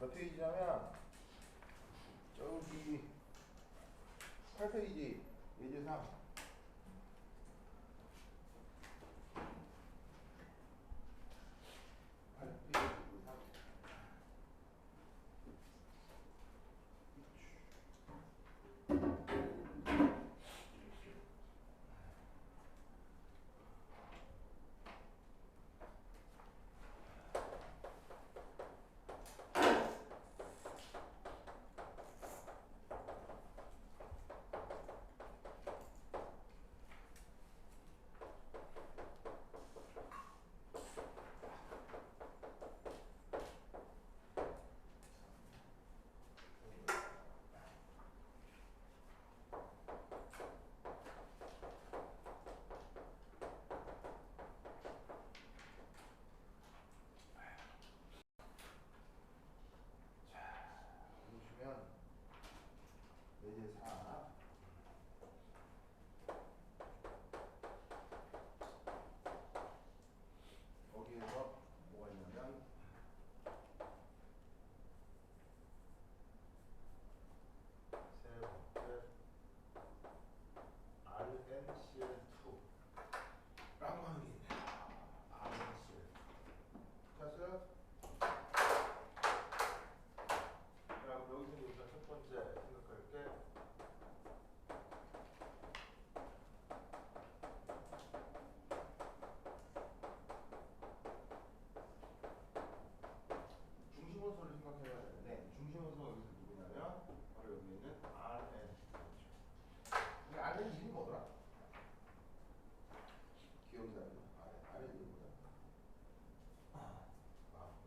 몇 페이지냐면 저기 8페이지 예제 3. 8페이지 3. 보시면 예제 4. 거기에서 뭐가 있냐면 세 번째 RnCl2 라고 하는 게 있네요. RnCl2 찾았어요? 그럼 여기서 우리가 첫 번째 생각할 게 중심원소를 생각해야 되는데, 중심원소가 여기서 누구냐면 바로 여기 있는 Rn. 근데 Rn 이름이 뭐더라? 기억이 나요? Rn 이름이 뭐더라?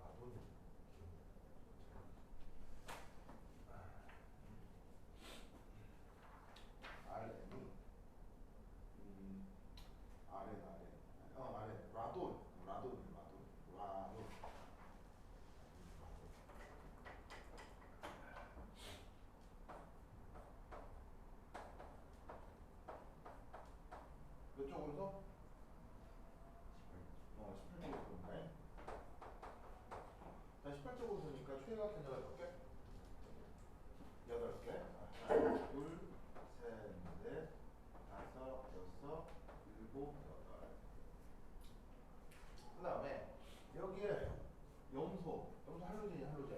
라돈 기억이 나요. Rn이 라돈. 몇 쪽으로서? 18쪽으로서인가요? 자, 18쪽으로서니까 최대각 편제가 몇 개? 8개. 하나, 둘, 셋, 넷, 다섯, 여섯, 일곱, 여덟. 그 다음에 여기에 염소 할로젠이 할로젠.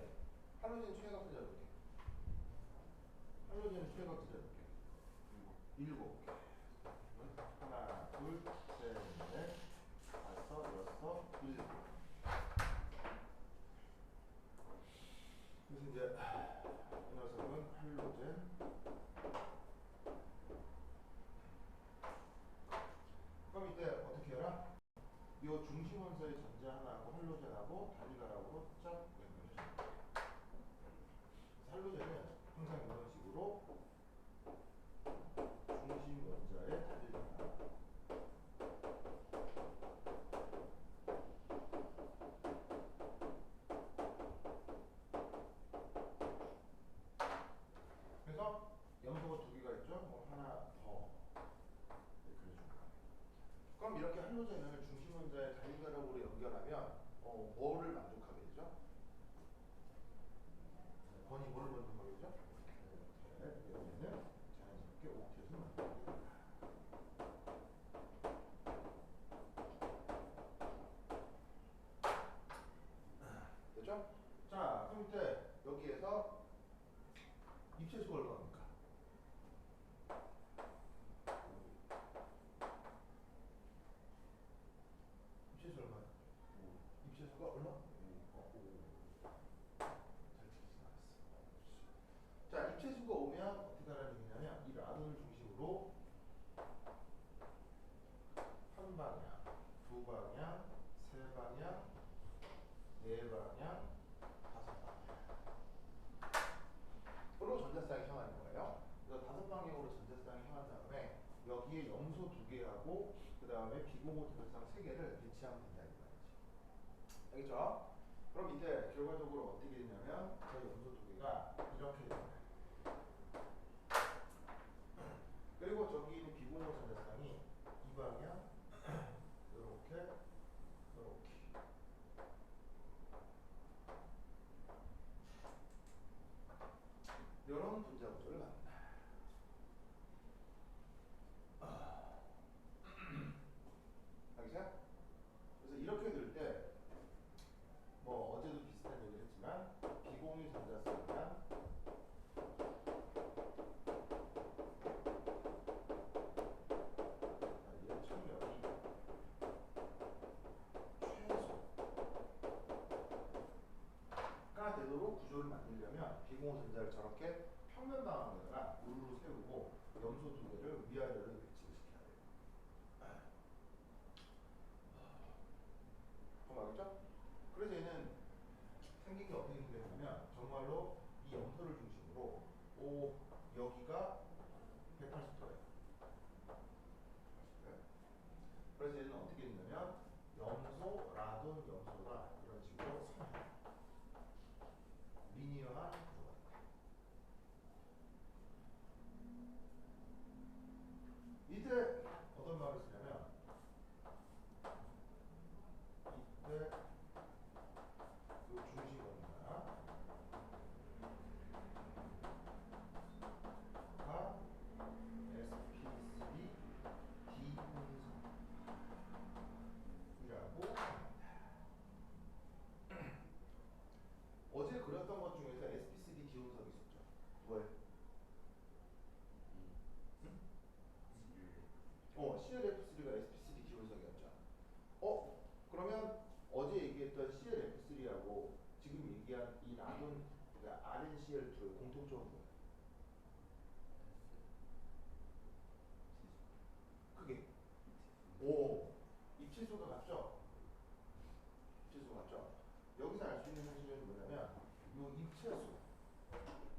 할로젠 최대각 편제가 몇 개? 할로젠 최대각 편제가 몇 개? 7개. 하나, 둘, 셋, 넷, 다섯, 여섯, 일곱. 그래서 이제 이 녀석은 할로젠. 그럼 이때 어떻게 해라? 이 중심원소의 전제 하나하고 할로젠하고 단일가락으로 쫙 연결해줍니다. 할로젠은 항상 이런 식으로 중심 원자의 단일가락. 그래서 염소가 2개가 있죠? 하나 더 이렇게 해준 거예요. 그럼 이렇게 할로젠을 중심 원자의 단일가락으로 연결하면 뭐를 만족하게 되죠? 번이 뭐를 만족하게 되죠? 여기는 자연스럽게 옥텟을 만들게 됩니다. 됐죠? 자, 그럼 이때 여기에서 입체수가 얼마입니까? 입체수 얼마야? 입체수가 얼마? 잘 치지 않았어. 자, 입체수가 오면 어떻게 하라는 얘기냐면 이 라돈을 중심으로 한 방향, 두 방향, 세 방향, 네 방향, 다섯 방향으로 전자쌍이 향하는 거예요. 그래서 다섯 방향으로 전자쌍이 향한 다음에 여기에 염소 2개하고 그 다음에 비공호 전자쌍 3개를 배치하면 된다 이 말이지. 알겠죠? 그럼 이제 결과적으로 어떻게 되냐면 저 염소 2개가 이렇게 됩니다. 그리고 저기 있는 비공호 전자쌍이 이 방향 이렇게 이렇게 통일 전자쌍이란 얘 청력이 최소가 되도록 구조를 만들려면 비공호 전자를 저렇게 평면 방향에다가 우르르 세우고 염소 두 개를 위아래로 배치를 시켜야 돼요. 맞죠? 그래서 얘는 생긴 게 어떻게 생겼냐면 정말로 이 염소를 중심으로 여기가 180도예요. 그래서 얘는 어떻게 했냐면 염소, 라돈, 염소가 이런 식으로 선형 리니어한 구조가 됩니다. 이때 어떤 말을 쓰냐면 이때 그 중심원이나 SP3 D분성이라고 합니다. 어제 그렸던 것 중에서 SP3 D분성이 있었죠. 뭐예요? CLF3가 SP3 D분성이었죠. 그러면 어제 얘기했던 CLF3하고 지금 얘기한 이 라돈, 그러니까 RnCl2의 공통점은 뭐예요? 크게. 입체수가 같죠? 입체수가 같죠? 여기서 알 수 있는 사실은 뭐냐면 이 입체수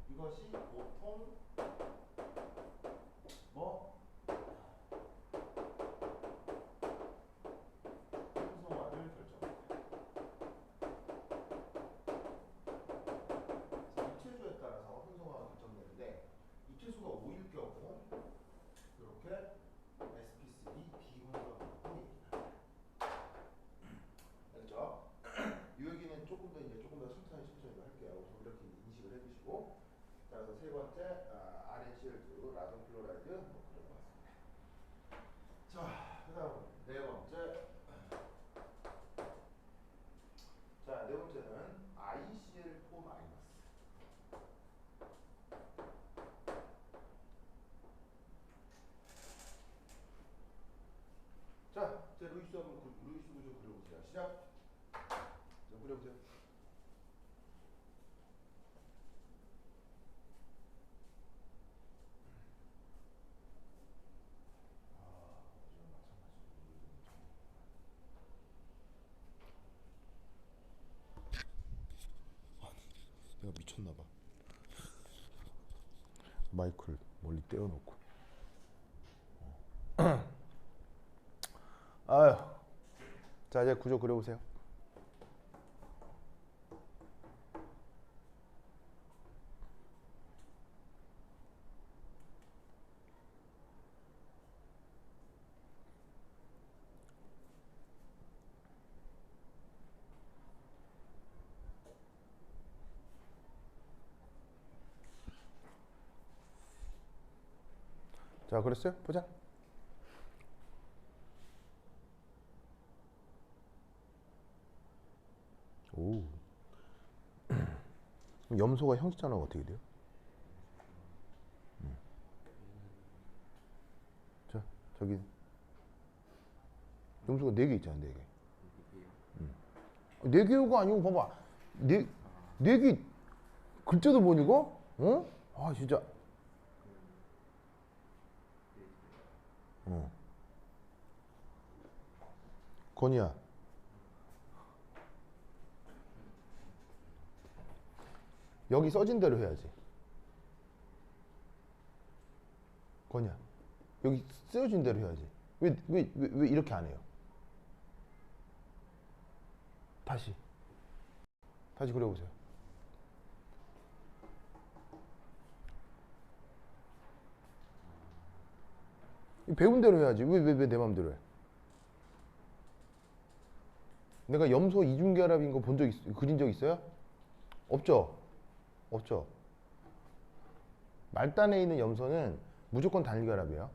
이것이 보통 활성화를 결정합니다. 입체수에 따라서 활성화가 결정되는데 입체수가 5일 경우 이렇게 SP3 D분성이라고 얘기합니다. 알겠죠? 이 얘기는 조금 더 천천히 할게요. 이렇게 인식을 해주시고, 자, 그래서 세 번째 RnCl2 라돈 클로라이드 그런 것 같습니다. 자, 그다음 네 번째. 자, 네 번째는 ICl4-. 자, 제 루이스 구조 그려보세요. 시작. 자, 그려보세요. 내가 미쳤나봐. 마이크를 멀리 떼어놓고. 아유. 자, 이제 구조 그려보세요. 자, 그랬어요? 보자. 오. 그럼 염소가 형식 전화가 어떻게 돼요? 자, 저기 염소가 4개 있잖아, 4개. 4개가 아니고 봐봐. 4개 글자도 못 읽어? 진짜. 건이야. 여기 써진 대로 해야지. 건이야. 여기 쓰여진 대로 해야지. 왜 이렇게 안 해요? 다시 그려보세요. 배운 대로 해야지. 왜 내 맘대로 해? 내가 염소 이중결합인 거 그린 적 있어요? 없죠? 없죠? 말단에 있는 염소는 무조건 단일결합이에요.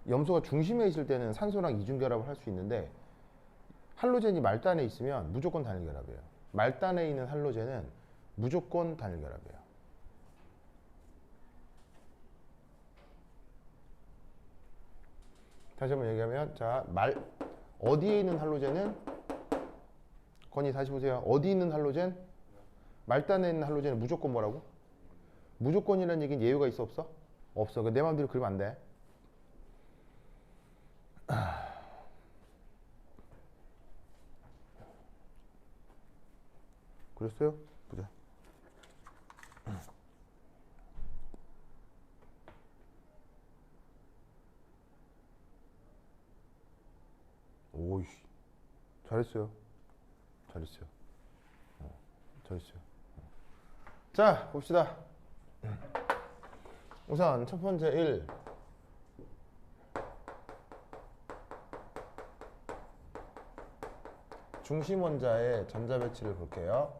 염소가 중심에 있을 때는 산소랑 이중결합을 할 수 있는데 할로젠이 말단에 있으면 무조건 단일결합이에요. 말단에 있는 할로젠은 무조건 단일 결합이에요. 다시 한번 얘기하면, 자, 어디에 있는 할로젠은, 건이 다시 보세요. 어디 있는 할로젠? 말단에 있는 할로젠은 무조건 뭐라고? 무조건이라는 얘기는 예외가 있어, 없어? 없어. 내 마음대로 그러면 안 돼. 그랬어요? 보자. 오이씨, 잘했어요. 잘했어요. 잘했어요. 자, 봅시다. 우선 첫 번째 1. 중심 원자의 전자 배치를 볼게요.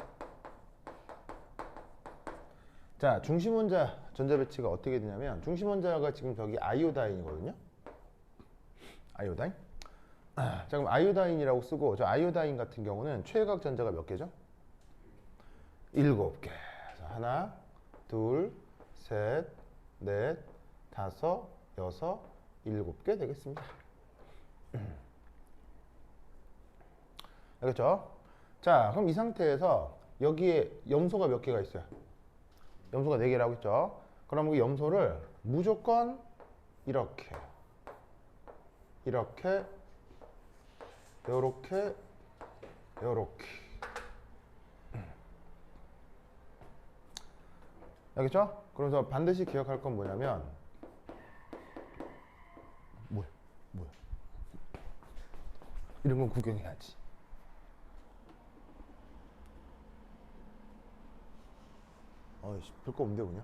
자, 중심 원자 전자 배치가 어떻게 되냐면, 중심 원자가 지금 저기 아이오다인이거든요. 아이오다인. 자, 그럼 아이오다인이라고 쓰고, 저 아이오다인 같은 경우는 최외각 전자가 몇 개죠? 7개. 자, 하나, 둘, 셋, 넷, 다섯, 여섯, 7개 되겠습니다. 알겠죠? 자, 그럼 이 상태에서 여기에 염소가 몇 개가 있어요? 염소가 4개라고 했죠? 그럼 그 염소를 무조건 이렇게, 이렇게, 요렇게, 요렇게. 알겠죠? 그래서 반드시 기억할 건 뭐냐면, 뭐야? 이런 건 구경해야지. 어이씨, 별 거 없는데 그냥?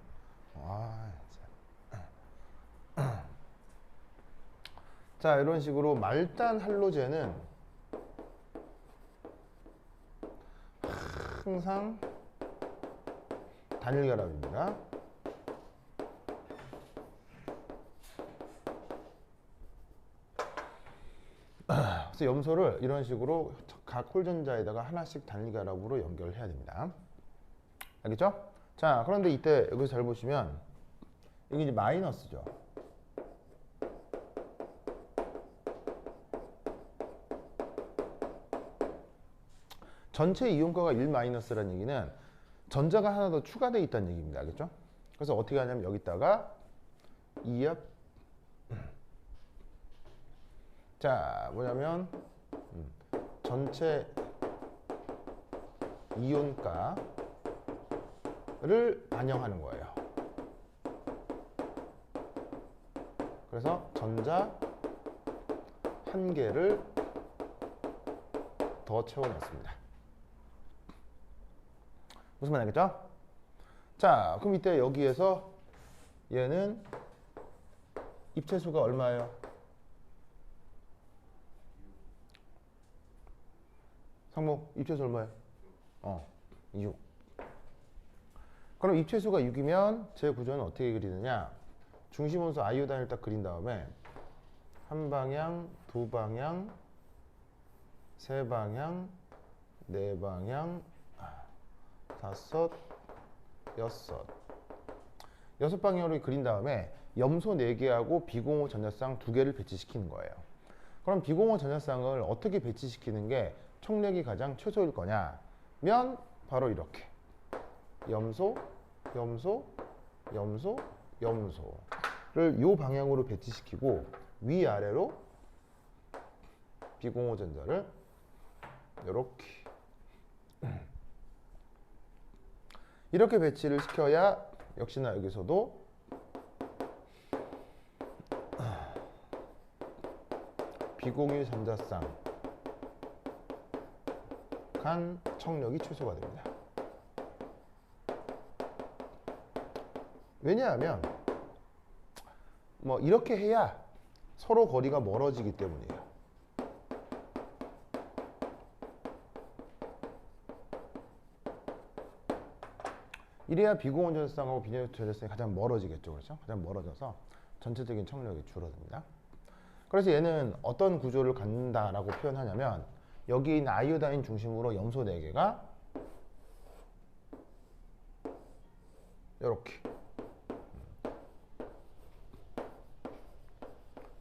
아, 진짜. 자, 이런 식으로 말단 할로젠은 항상 단일 결합입니다. 그래서 염소를 이런 식으로 각 홀전자에다가 하나씩 단일 결합으로 연결해야 됩니다. 알겠죠? 자, 그런데 이때 여기서 잘 보시면 이게 이제 마이너스죠. 전체 이온가가 1-라는 얘기는 전자가 하나 더 추가되어 있다는 얘기입니다. 알겠죠? 그래서 어떻게 하냐면 여기다가 2엽. 자, 뭐냐면 전체 이온가를 반영하는 거예요. 그래서 전자 1개를 더 채워넣습니다. 무슨 말 알겠죠? 자, 그럼 이때 여기에서 얘는 입체수가 얼마예요? 상모, 입체수 얼마예요? 6. 그럼 입체수가 6이면 제 구조는 어떻게 그리느냐? 중심원소 아이오다인을 딱 그린 다음에 한 방향, 두 방향, 세 방향, 네 방향, 다섯, 여섯 방향으로 그린 다음에 염소 4개하고 비공호 전자쌍 2개를 배치시키는 거예요. 그럼 비공호 전자쌍을 어떻게 배치시키는 게 총력이 가장 최소일 거냐면 바로 이렇게 염소, 염소, 염소, 염소를 이 방향으로 배치시키고 위아래로 비공호 전자를 이렇게 배치를 시켜야 역시나 여기서도 비공유 전자쌍 간 청력이 최소가 됩니다. 왜냐하면 뭐 이렇게 해야 서로 거리가 멀어지기 때문이에요. 이래야 비공원 전자쌍하고 비공유 전자쌍이 가장 멀어지겠죠. 그렇죠? 가장 멀어져서 전체적인 청력이 줄어듭니다. 그래서 얘는 어떤 구조를 갖는다라고 표현하냐면 여기 있는 아이오다인 중심으로 염소 4개가 이렇게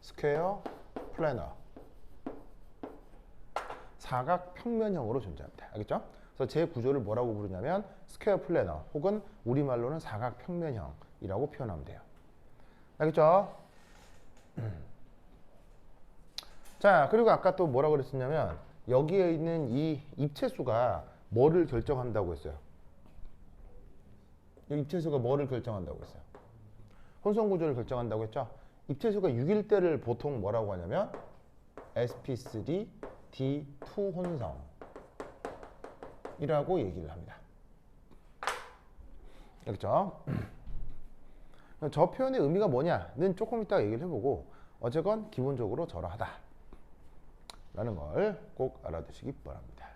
스퀘어 플래너 사각 평면형으로 존재합니다. 알겠죠? 그래서 제 구조를 뭐라고 부르냐면 스퀘어 플래너 혹은 우리말로는 사각 평면형이라고 표현하면 돼요. 알겠죠? 자, 그리고 아까 또 뭐라고 그랬었냐면 여기에 있는 이 입체수가 뭐를 결정한다고 했어요? 이 입체수가 뭐를 결정한다고 했어요? 혼성 구조를 결정한다고 했죠? 입체수가 6일 때를 보통 뭐라고 하냐면 sp3 d2 혼성이라고 얘기를 합니다. 알겠죠? 저 표현의 의미가 뭐냐는 조금 이따 얘기를 해보고 어쨌건 기본적으로 저러하다 라는 걸 꼭 알아두시기 바랍니다.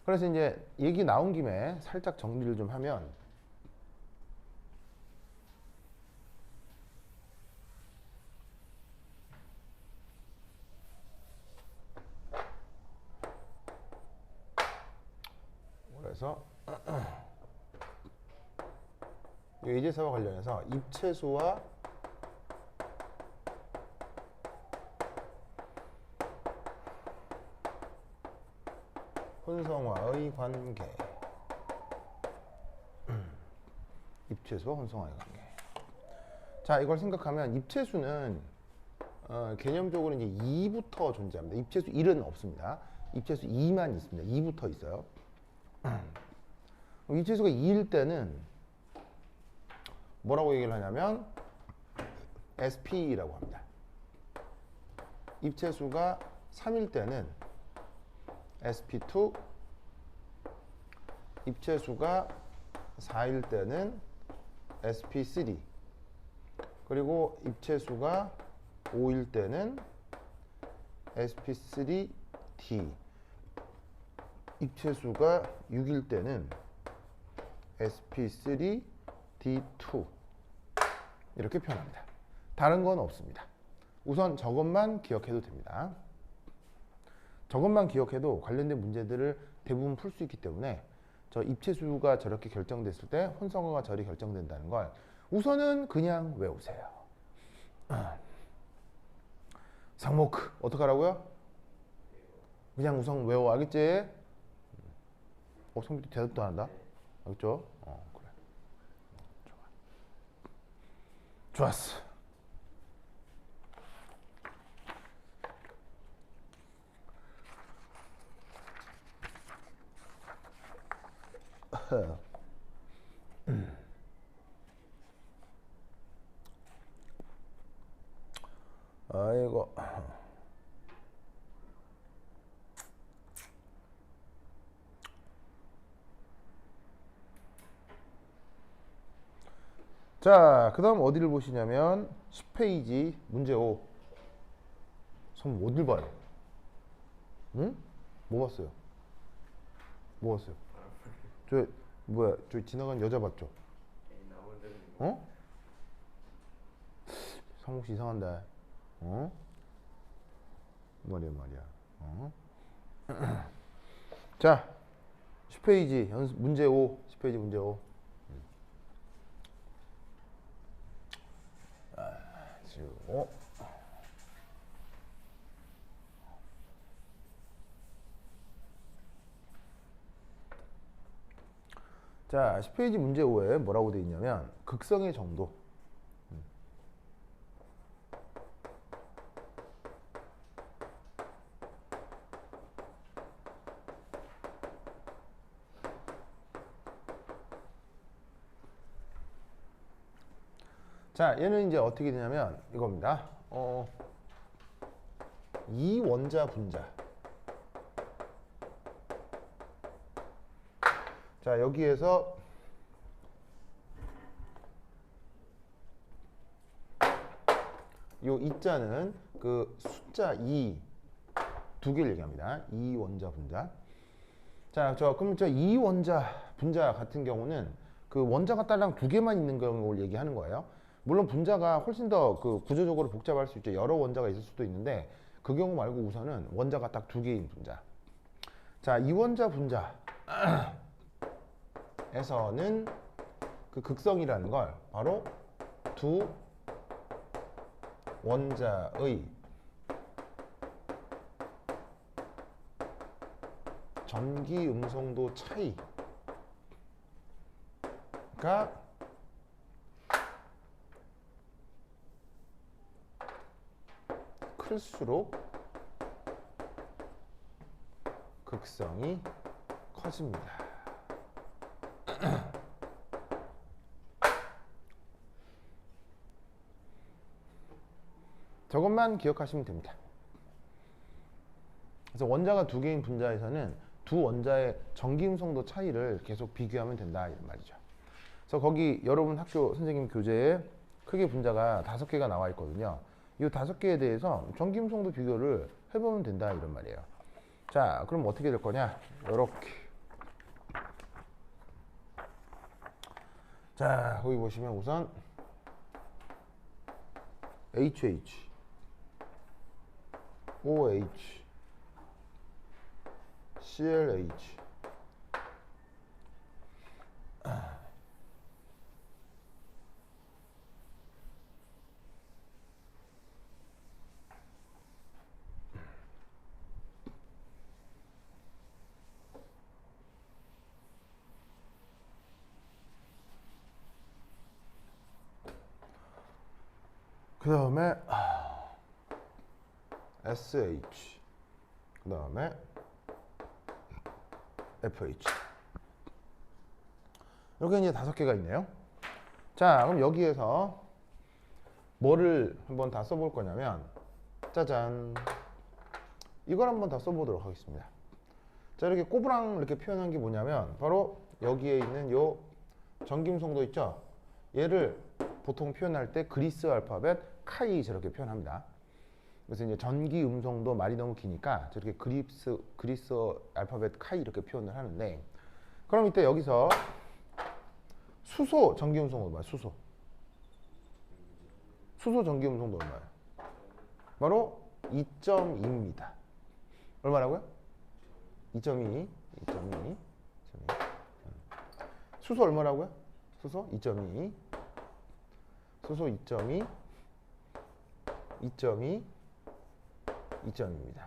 그래서 이제 얘기 나온 김에 살짝 정리를 좀 하면 그래서 예제사와 관련해서 입체수와 혼성화의 관계 입체수와 혼성화의 관계. 자, 이걸 생각하면 입체수는 개념적으로 이제 2부터 존재합니다. 입체수 1은 없습니다. 입체수 2만 있습니다. 2부터 있어요. 입체수가 2일 때는 뭐라고 얘기를 하냐면 SP라고 합니다. 입체수가 3일 때는 SP2, 입체수가 4일 때는 SP3, 그리고 입체수가 5일 때는 SP3D, 입체수가 6일 때는 SP3D2 이렇게 표현합니다. 다른 건 없습니다. 우선 저것만 기억해도 됩니다. 저것만 기억해도 관련된 문제들을 대부분 풀 수 있기 때문에 저 입체수가 저렇게 결정됐을 때 혼성화가 저리 결정된다는 걸 우선은 그냥 외우세요. 상목 어떡하라고요? 그냥 우선 외워. 알겠지? 성빈이 대답도 안 한다. 알겠죠? 그래. 좋아. 좋았어. 아이고. 자, 그 다음 어디를 보시냐면 10페이지 문제 5. 선 어딜 봐요? 응? 뭐 봤어요? 뭐 봤어요? 저 뭐야? 저 지나간 여자 봤죠? 어? 상욱 씨 이상한데. 어? 말이야. 어? 자, 10페이지 문제 5. 10페이지 문제 5. 지우고. 자, 10페이지 문제 5에 뭐라고 되어 있냐면 극성의 정도. 자, 얘는 이제 어떻게 되냐면 이겁니다. 이원자 분자. 자, 여기에서 요 이자는 그 숫자 2 두 개를 얘기합니다. 이원자 분자. 자, 그럼 저 이원자 분자 같은 경우는 그 원자가 딸랑 두 개만 있는 경우를 얘기하는 거예요. 물론 분자가 훨씬 더 그 구조적으로 복잡할 수 있죠. 여러 원자가 있을 수도 있는데 그 경우 말고 우선은 원자가 딱 두 개인 분자. 자, 이원자 분자. 에서는 그 극성이라는 걸 바로 두 원자의 전기 음성도 차이가 클수록 극성이 커집니다. 저것만 기억하시면 됩니다. 그래서 원자가 두 개인 분자에서는 두 원자의 전기음성도 차이를 계속 비교하면 된다 이런 말이죠. 그래서 거기 여러분 학교 선생님 교재에 크게 분자가 5개가 나와 있거든요. 이 5개에 대해서 전기음성도 비교를 해보면 된다 이런 말이에요. 자, 그럼 어떻게 될 거냐? 요렇게. 자, 거기 보시면 우선 HH, OH, CLH. 그 다음에 SH, 그 다음에 FH. 이렇게 이제 5개가 있네요. 자, 그럼 여기에서 뭐를 한번 다 써볼 거냐면, 짜잔, 이걸 한번 다 써보도록 하겠습니다. 자, 이렇게 꼬부랑 이렇게 표현한 게 뭐냐면 바로 여기에 있는 요 전기음성도 있죠. 얘를 보통 표현할 때 그리스 알파벳 카이 저렇게 표현합니다. 그래서 이제 전기 음성도 말이 너무 기니까 저렇게 그리스 알파벳 카이 이렇게 표현을 하는데, 그럼 이때 여기서 수소 전기 음성 얼마예요? 수소 전기 음성도 얼마예요? 바로 2.2입니다. 얼마라고요? 2.2. 수소 얼마라고요? 수소 2.2. 수소 2.2. 2.2입니다.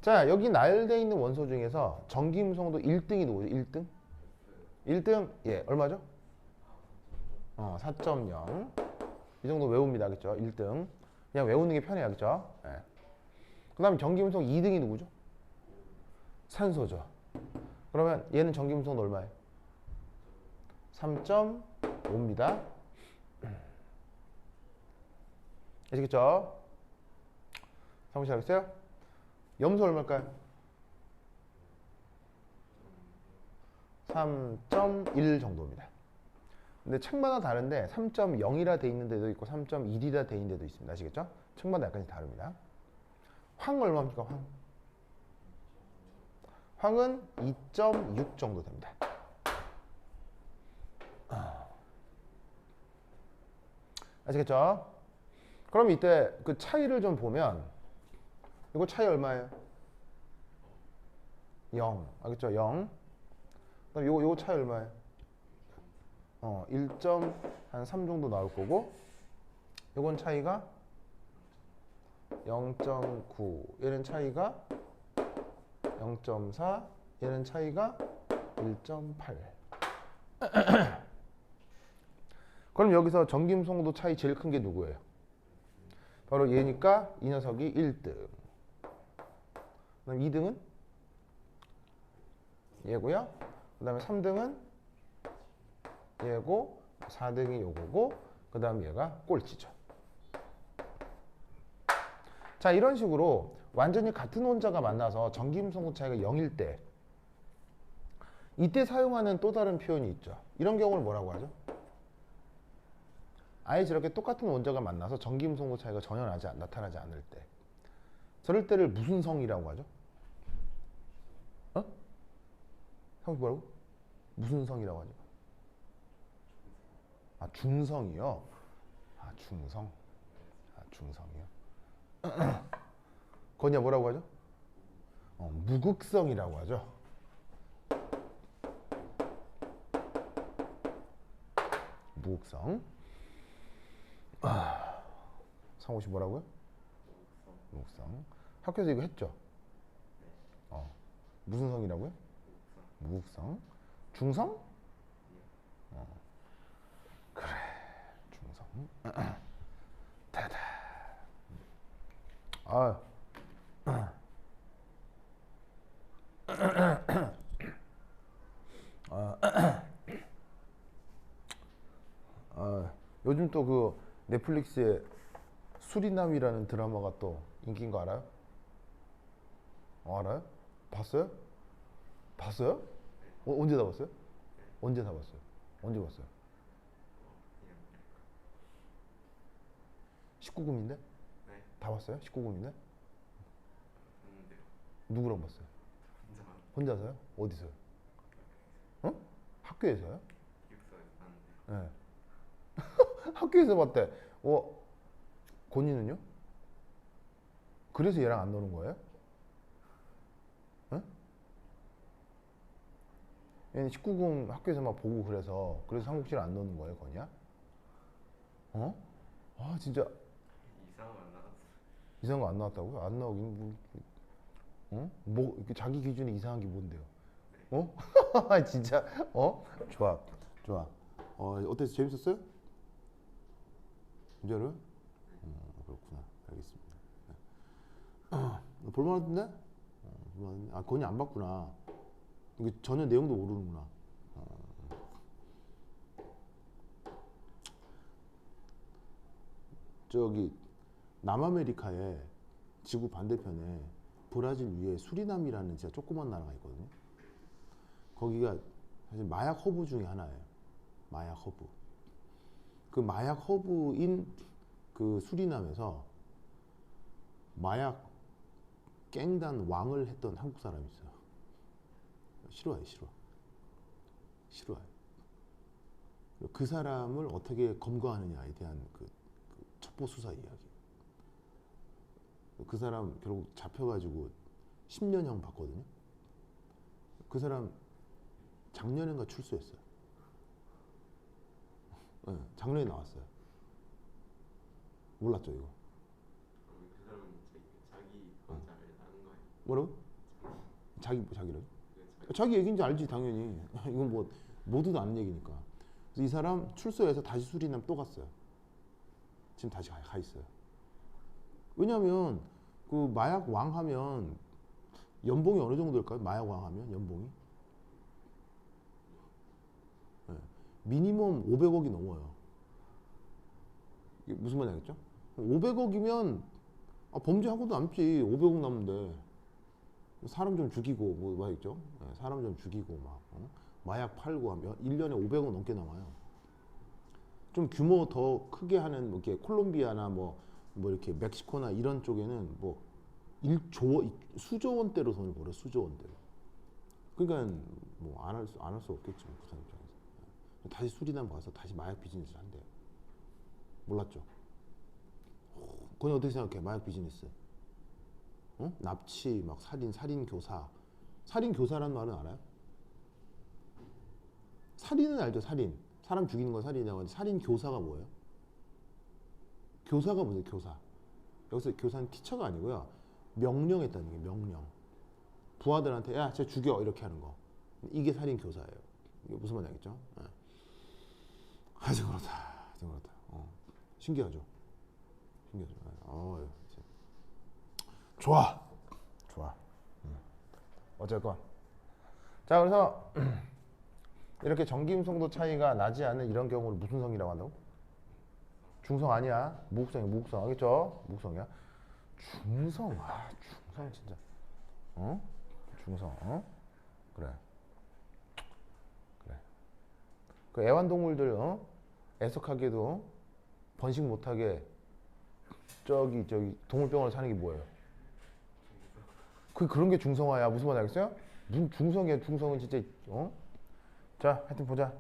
자, 여기 나열되어 있는 원소 중에서 전기음성도 1등이 누구죠? 1등? 1등, 예, 얼마죠? 4.0. 이 정도 외웁니다. 그렇죠? 1등. 그냥 외우는 게 편해요. 그렇죠? 예. 그 다음에 전기음성 2등이 누구죠? 산소죠. 그러면 얘는 전기음성도 얼마예요? 3.5입니다. 아시겠죠? 상무씨 알겠어요? 염소 얼마일까요? 3.1 정도입니다. 근데 책마다 다른데 3.0이라 돼 있는 데도 있고 3.1이라 돼 있는 데도 있습니다. 아시겠죠? 책마다 약간씩 다릅니다. 황 얼마입니까? 황은 2.6 정도 됩니다. 아시겠죠? 그럼 이때 그 차이를 좀 보면 이거 차이 얼마예요? 0. 알겠죠? 0. 그다음 요거 차이 얼마예요? 1.3 정도 나올 거고, 요건 차이가 0.9. 얘는 차이가 0.4. 얘는 차이가 1.8. 그럼 여기서 전기음성도 차이 제일 큰 게 누구예요? 바로 얘니까 이 녀석이 1등. 그다음 2등은 얘고요. 그다음에 3등은 얘고, 4등이 요거고, 그다음 얘가 꼴찌죠. 자, 이런 식으로 완전히 같은 원자가 만나서 전기음성도 차이가 0일 때, 이때 사용하는 또 다른 표현이 있죠. 이런 경우를 뭐라고 하죠? 아예 저렇게 똑같은 원자가 만나서 전기음성도 차이가 전혀 나타나지 않을 때, 저럴 때를 무슨 성이라고 하죠? 상식 뭐라고? 무슨 성이라고 하죠? 중성이요? 중성. 중성이요? 거기냐 뭐라고 하죠? 무극성이라고 하죠. 무극성. 상호 씨 뭐라고요? 무극성. 학교에서 이거 했죠? 무슨 성이라고요? 무극성. 중성? 그래, 중성. 대다. 요즘 또 그 넷플릭스에 수리남이라는 드라마가 또 인기인 거 알아요? 알아요? 봤어요? 봤어요? 언제 다 봤어요? 언제 다 봤어요? 언제 봤어요? 19금인데? 네. 다 봤어요? 19금인데? 봤는데요. 누구랑 봤어요? 혼자 혼자서요? 어디서요? 어? 학교에서요? 기숙사에서 봤는데 네. 학교에서 봤대. 건이는요? 그래서 얘랑 안 노는 거예요? 응? 얘는 19금 학교에서만 보고 그래서 삼국지를 안 노는 거예요, 건이야? 진짜 이상한 거 안 나갔어요. 이상한 거 안 나왔다고요? 안 나오긴 이렇게 자기 기준에 이상한 게 뭔데요? 진짜? 좋아. 어땠어? 재밌었어요? 진짜로? 그렇구나. 알겠습니다. 볼만한데? 볼만한데? 건이 안 봤구나. 이게 전혀 내용도 모르는구나. 저기 남아메리카에 지구 반대편에 브라질 위에 수리남이라는 진짜 조그만 나라가 있거든요. 거기가 사실 마약 허브 중에 하나예요. 마약 허브. 그 마약 허브인 그 수리남에서 마약 갱단 왕을 했던 한국 사람이 있어요. 싫어해. 그 사람을 어떻게 검거하느냐에 대한 그 첩보 수사 이야기. 그 사람 결국 잡혀가지고 10년형 받거든요. 그 사람 작년인가 출소했어요. 네, 작년에 나왔어요. 몰랐죠 이거? 그 사람은 자기 혼자 아는 거예요. 뭐라고? 자기를? 그 자기 얘기인지 알지 당연히. 이건 뭐 모두도 아는 얘기니까. 그래서 이 사람 출소해서 다시 수리남 또 갔어요. 지금 다시 가 있어요. 왜냐하면 그 마약 왕 하면 연봉이 어느 정도 될까요? 마약 왕 하면 연봉이? 네. 미니멈 500억이 넘어요. 이게 무슨 말인지 알겠죠? 500억이면 범죄하고도 남지. 500억 남는데 사람 좀 죽이고 뭐 말이죠? 네, 사람 좀 죽이고 막 마약 팔고 하면 1년에 500억 넘게 남아요. 좀 규모 더 크게 하는 뭐 이렇게 콜롬비아나 뭐 이렇게 멕시코나 이런 쪽에는 뭐 1조 수조 원대로 돈을 벌어. 수조 원대로. 그러니까 뭐 안 할 수 없겠지 뭐, 그 사람 입장에서. 다시 수리남 가서 다시 마약 비즈니스를 한대요. 몰랐죠? 그건 어떻게 생각해? 마약 비즈니스. 납치, 막 살인 교사. 살인 교사라는 말은 알아요? 살인은 알죠, 살인. 사람 죽이는 건 살인이라고 하는데 살인 교사가 뭐예요? 교사가 뭐예요, 교사? 여기서 교사는 티처가 아니고요. 명령했다는 게 명령. 부하들한테 야, 쟤 죽여 이렇게 하는 거. 이게 살인 교사예요. 이게 무슨 말인지 알겠죠? 네. 하여튼 그렇다. 신기하죠? 좋아. 어쨌건. 자, 그래서 이렇게 전기음성도 차이가 나지 않는 이런 경우를 무슨 성이라고 한다고? 중성 아니야. 무극성. 알겠죠? 무극성이야. 중성. 중성 진짜. 중성. 그래. 그 애완동물들 애석하게도 번식 못하게 저기 동물병원에 사는 게 뭐예요? 그런 게 중성화야. 무슨 말 알겠어요? 무슨 중성이야. 중성은 진짜 자, 하여튼 보자.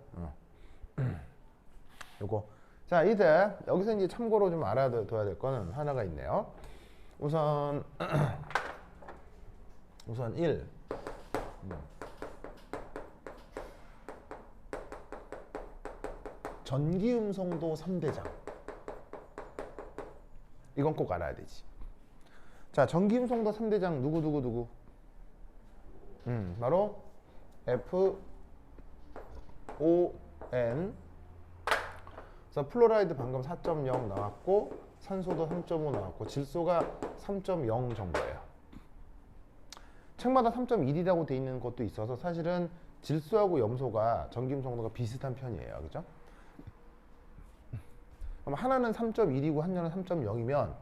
요거. 자, 이제 여기서 이제 참고로 좀 알아둬야 될 거는 하나가 있네요. 우선 1. 전기음성도 3대장. 이건 꼭 알아야 되지. 자, 전기음성도 3대장 누구? 바로 F, O, N. 그래서 플로라이드 방금 4.0 나왔고 산소도 3.5 나왔고 질소가 3.0 정도예요. 책마다 3.1이라고 돼 있는 것도 있어서 사실은 질소하고 염소가 전기음성도가 비슷한 편이에요. 그죠? 그럼 하나는 3.1이고 하나는 3.0이면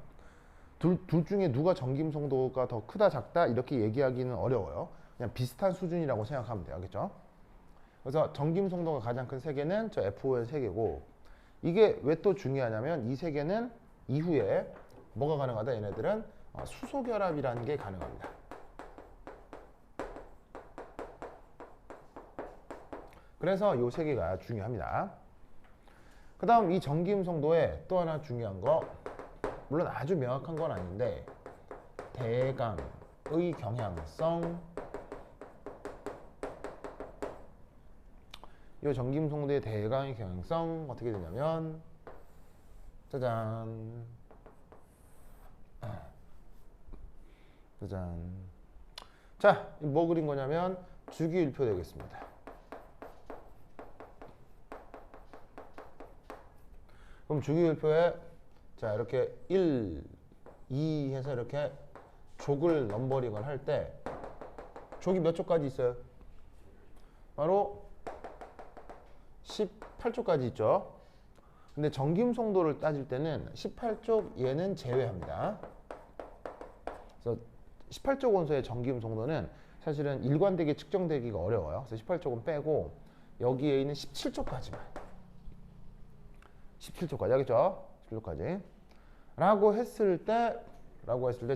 둘 중에 누가 전기음성도가 더 크다 작다 이렇게 얘기하기는 어려워요. 그냥 비슷한 수준이라고 생각하면 돼요. 알겠죠? 그래서 전기음성도가 가장 큰 세 개는 저 FON 세 개고 이게 왜 또 중요하냐면 이 세 개는 이후에 뭐가 가능하다? 얘네들은 수소결합이라는 게 가능합니다. 그래서 이 세 개가 중요합니다. 그 다음 이 전기음성도에 또 하나 중요한 거, 물론 아주 명확한 건 아닌데 대강의 경향성. 이 전기음성도의 대강의 경향성 어떻게 되냐면 짜잔 짜잔. 자, 뭐 그린 거냐면 주기율표 되겠습니다. 그럼 주기율표에 자 이렇게 1, 2 해서 이렇게 족을 넘버링을 할 때 족이 몇 족까지 있어요? 바로 18족까지 있죠. 근데 전기음성도를 따질 때는 18족 얘는 제외합니다. 그래서 18족 원소의 전기음성도는 사실은 일관되게 측정되기가 어려워요. 그래서 18족은 빼고 여기에 있는 17족까지만 17초까지 하겠죠? 17초까지 라고 했을 때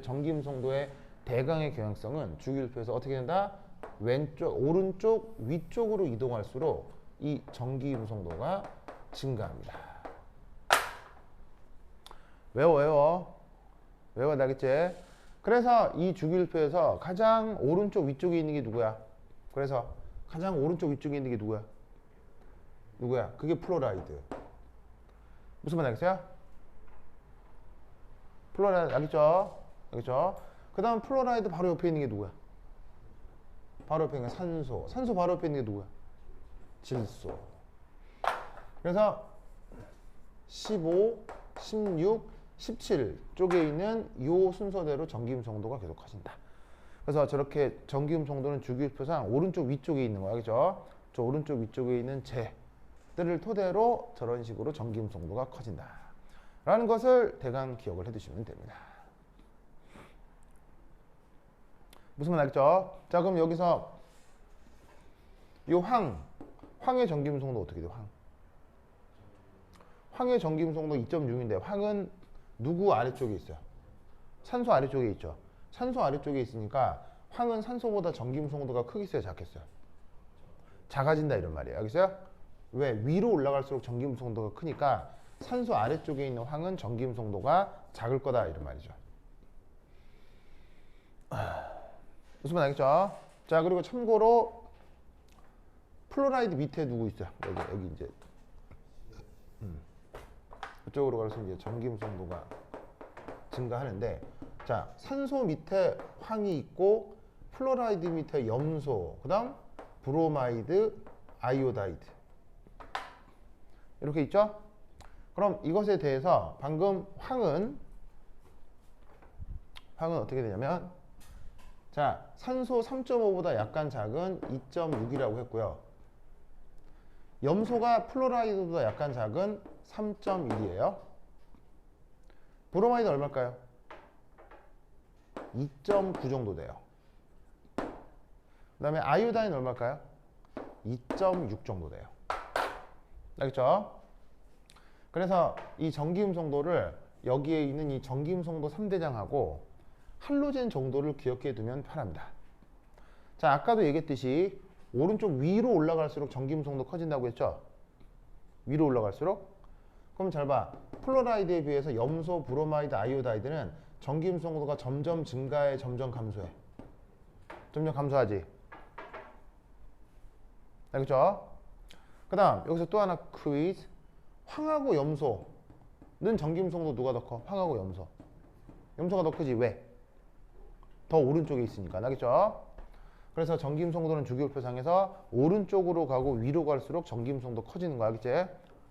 전기음성도의 대강의 경향성은 주기율표에서 어떻게 된다? 왼쪽, 오른쪽, 위쪽으로 이동할수록 이 전기음성도가 증가합니다. 외워 나겠지? 그래서 이 주기율표에서 가장 오른쪽 위쪽에 있는 게 누구야? 그래서 가장 오른쪽 위쪽에 있는 게 누구야? 그게 플로라이드. 무슨 말 알겠어요? 플로라이드 알겠죠? 그 다음 플로라이드 바로 옆에 있는 게 누구야? 바로 옆에 있는 게 산소. 산소 바로 옆에 있는 게 누구야? 질소. 그래서 15, 16, 17 쪽에 있는 이 순서대로 전기음성도가 계속 커진다. 그래서 저렇게 전기음성도는 주기율표상 오른쪽 위쪽에 있는 거야. 알겠죠? 저 오른쪽 위쪽에 있는 들을 토대로 저런 식으로 전기음성도가 커진다 라는 것을 대강 기억을 해두시면 됩니다. 무슨 말 알겠죠? 자, 그럼 여기서 이 황의 전기음성도 어떻게 돼요? 황의 전기음성도 2.6인데 황은 누구 아래쪽에 있어요? 산소 아래쪽에 있죠. 산소 아래쪽에 있으니까 황은 산소보다 전기음성도가 크겠어요? 작겠어요? 작아진다 이런 말이에요. 알겠어요? 왜? 위로 올라갈수록 전기음성도가 크니까 산소 아래쪽에 있는 황은 전기음성도가 작을 거다 이런 말이죠. 무슨 말 알겠죠? 자, 그리고 참고로 플로라이드 밑에 누구 있어요? 여기 이제 이쪽으로 가서 이제 전기음성도가 증가하는데, 자, 산소 밑에 황이 있고 플로라이드 밑에 염소, 그다음 브로마이드, 아이오다이드 이렇게 있죠? 그럼 이것에 대해서 방금 황은 어떻게 되냐면, 자, 산소 3.5보다 약간 작은 2.6이라고 했고요. 염소가 플로라이드보다 약간 작은 3.1이에요. 브로마이드 얼마일까요? 2.9 정도 돼요. 그 다음에 아이오다인 얼마일까요? 2.6 정도 돼요. 알겠죠? 그래서 이 전기음성도를 여기에 있는 이 전기음성도 3대장하고 할로젠 정도를 기억해 두면 편합니다. 자, 아까도 얘기했듯이 오른쪽 위로 올라갈수록 전기음성도 커진다고 했죠? 위로 올라갈수록? 그럼 잘 봐. 플로라이드에 비해서 염소, 브로마이드, 아이오다이드는 전기음성도가 점점 증가해, 점점 감소해. 점점 감소하지. 알겠죠? 그 다음 여기서 또 하나 퀴즈. 황하고 염소는 전기음성도 누가 더 커? 황하고 염소. 염소가 더 크지. 왜? 더 오른쪽에 있으니까. 알겠죠? 그래서 전기음성도는 주기율표상에서 오른쪽으로 가고 위로 갈수록 전기음성도 커지는 거 알겠지?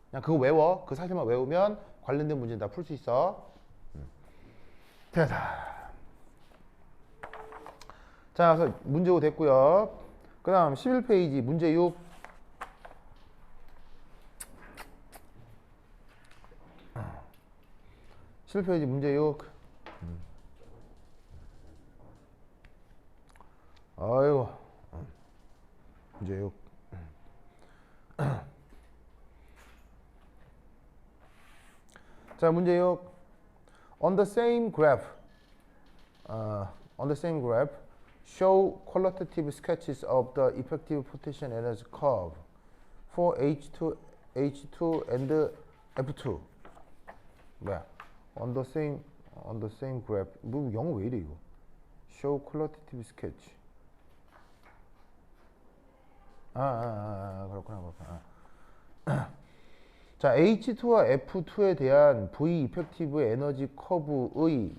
그냥 그거 외워. 그 사실만 외우면 관련된 문제는 다 풀 수 있어. 됐다. 자, 그래서 문제 5 됐고요. 그 다음 11페이지 문제 6. 실페이지 문제 6. 아이고. 문제 6. 자, 문제 6. On the same graph, show qualitative sketches of the effective potential energy curve for H2 and F2. 뭐야? On the same graph. 뭐 영어 왜 이래 이거? Show qualitative sketch. 그렇구나. 자, H2와 F2에 대한 V 이펙티브 에너지 커브의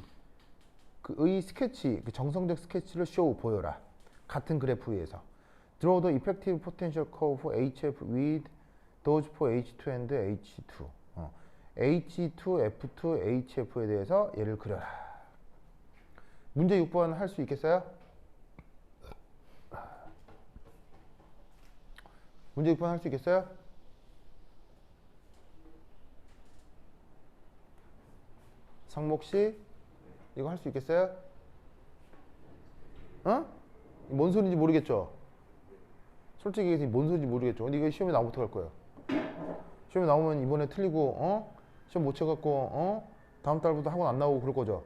스케치, 그 정성적 스케치를 쇼 보여라. 같은 그래프 위에서. Draw the effective potential curve for HF with those for H2 and H2. H2, F2, HF에 대해서 얘를 그려라. 문제 6번 할 수 있겠어요? 문제 6번 할 수 있겠어요? 상목씨 이거 할 수 있겠어요? 어? 뭔 소리인지 모르겠죠? 솔직히 얘기해서 뭔 소리인지 모르겠죠? 근데 이거 시험에 나오면 어떡할 거예요? 시험에 나오면 이번에 틀리고 시험 못 쳐갖고 다음 달부터 학원 안 나오고 그럴 거죠?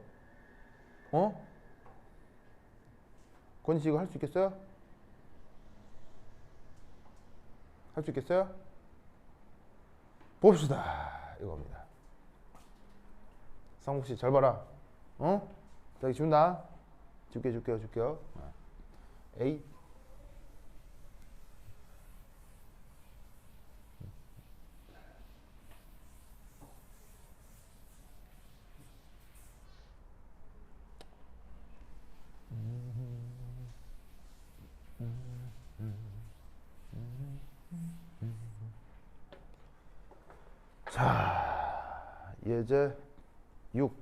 권희 씨 이거 할 수 있겠어요? 할 수 있겠어요? 봅시다. 이겁니다. 상국 씨 잘 봐라. 자, 여기 준다. 줄게요. A. 자, 예제 6.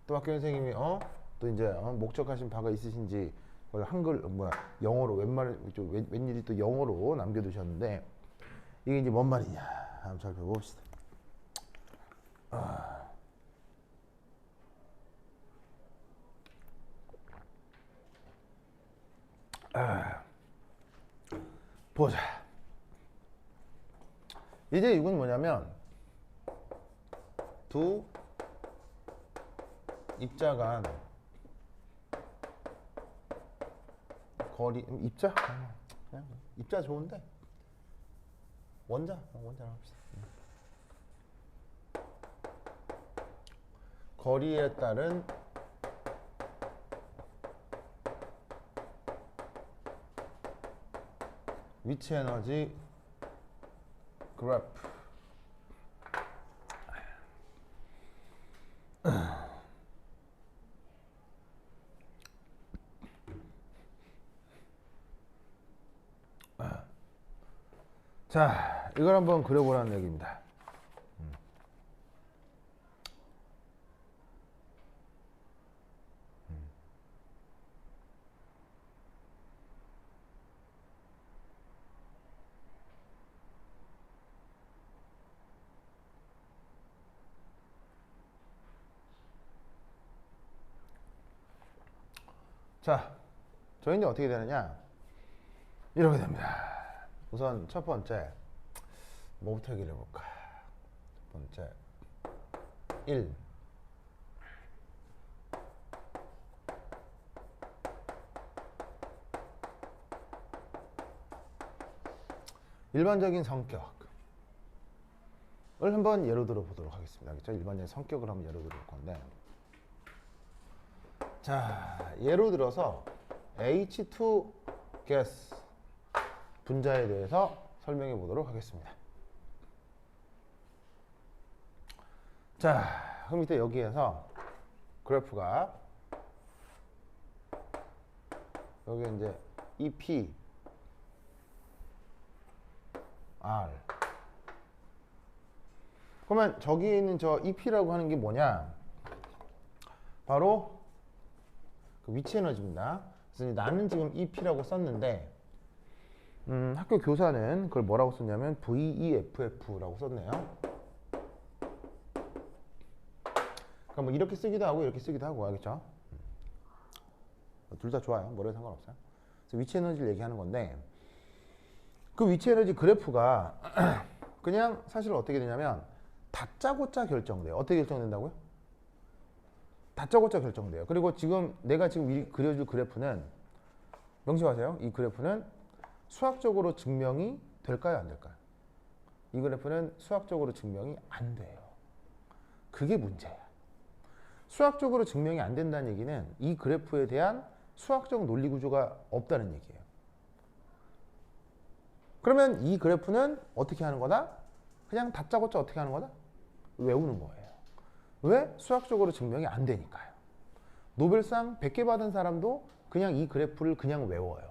또 학교 선생님이 또 이제 목적하신 바가 있으신지 그걸 한글 영어로 웬일이 또 영어로 남겨두셨는데 이게 이제 뭔 말이냐 한번 잘 배워봅시다. 보자. 이제 이건 뭐냐면 두 입자 간 거리 입자? 그냥 입자 좋은데 원자 합시다. 거리에 따른 위치 에너지 그래프. 자, 이걸 한번 그려보라는 얘기입니다. 자, 저희는 어떻게 되느냐? 이렇게 됩니다. 우선 첫 번째 뭐부터 얘기를 해볼까? 첫 번째 1. 일반적인 성격을 한번 예로 들어 보도록 하겠습니다. 알겠죠? 일반적인 성격을 한번 예로 들어 볼 건데, 자, 예로 들어서 H2 가스 분자에 대해서 설명해 보도록 하겠습니다. 자, 그럼 이때 여기에서 그래프가 여기 이제 EP R 그러면 저기 있는 저 EP라고 하는 게 뭐냐? 바로 그 위치 에너지입니다. 그래서 나는 지금 EP라고 썼는데 학교 교사는 그걸 뭐라고 썼냐면 VEFF라고 썼네요. 그러니까 뭐 이렇게 쓰기도 하고 이렇게 쓰기도 하고 알겠죠? 둘 다 좋아요. 뭐래도 상관없어요. 그래서 위치 에너지를 얘기하는 건데 그 위치 에너지 그래프가 그냥 사실 어떻게 되냐면 다짜고짜 결정돼요. 어떻게 결정된다고요? 다짜고짜 결정돼요. 그리고 지금 내가 지금 그려줄 그래프는 명심하세요. 이 그래프는 수학적으로 증명이 될까요? 안 될까요? 이 그래프는 수학적으로 증명이 안 돼요. 그게 문제야. 수학적으로 증명이 안 된다는 얘기는 이 그래프에 대한 수학적 논리 구조가 없다는 얘기예요. 그러면 이 그래프는 어떻게 하는 거다? 그냥 다짜고짜 어떻게 하는 거다? 외우는 거예요. 왜? 수학적으로 증명이 안 되니까요. 노벨상 100개 받은 사람도 그냥 이 그래프를 그냥 외워요.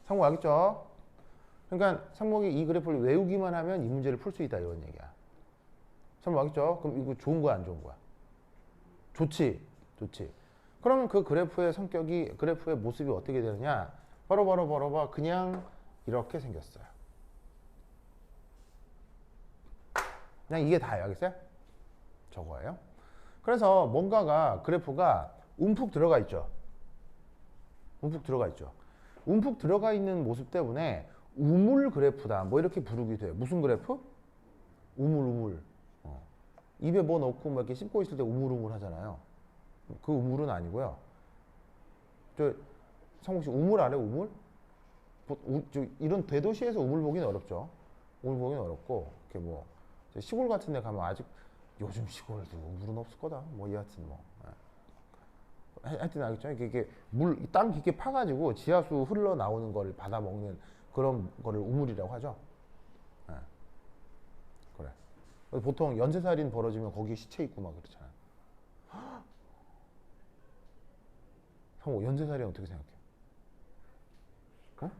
상목 알겠죠? 그러니까 상목이 이 그래프를 외우기만 하면 이 문제를 풀 수 있다 이런 얘기야. 상목 알겠죠? 그럼 이거 좋은 거야 안 좋은 거야? 좋지. 좋지. 그러면 그 그래프의 성격이 그래프의 모습이 어떻게 되느냐? 바로 그냥 이렇게 생겼어요. 그냥 이게 다예요. 알겠어요? 저거예요. 그래서 뭔가가 그래프가 움푹 들어가 있죠. 움푹 들어가 있죠. 움푹 들어가 있는 모습 때문에 우물 그래프다. 뭐 이렇게 부르기도 해요. 무슨 그래프? 우물. 입에 뭐 넣고 뭐 이렇게 씹고 있을 때 우물우물 하잖아요. 그 우물은 아니고요. 저 성국 씨 우물 알아요? 우물? 이런 대도시에서 우물 보기는 어렵죠. 우물 보기는 어렵고 이렇게 뭐 시골 같은 데 가면 아직 요즘 시골도 우물은 없을 거다. 뭐 여하튼 뭐. 하여튼 알겠죠? 이게 땅 깊게 파가지고 지하수 흘러나오는 걸 받아 먹는 그런 거를 우물이라고 하죠. 그래. 보통 연쇄살인 벌어지면 거기 시체 있고 막 그렇잖아요. 성우 연쇄살인 어떻게 생각해? 어?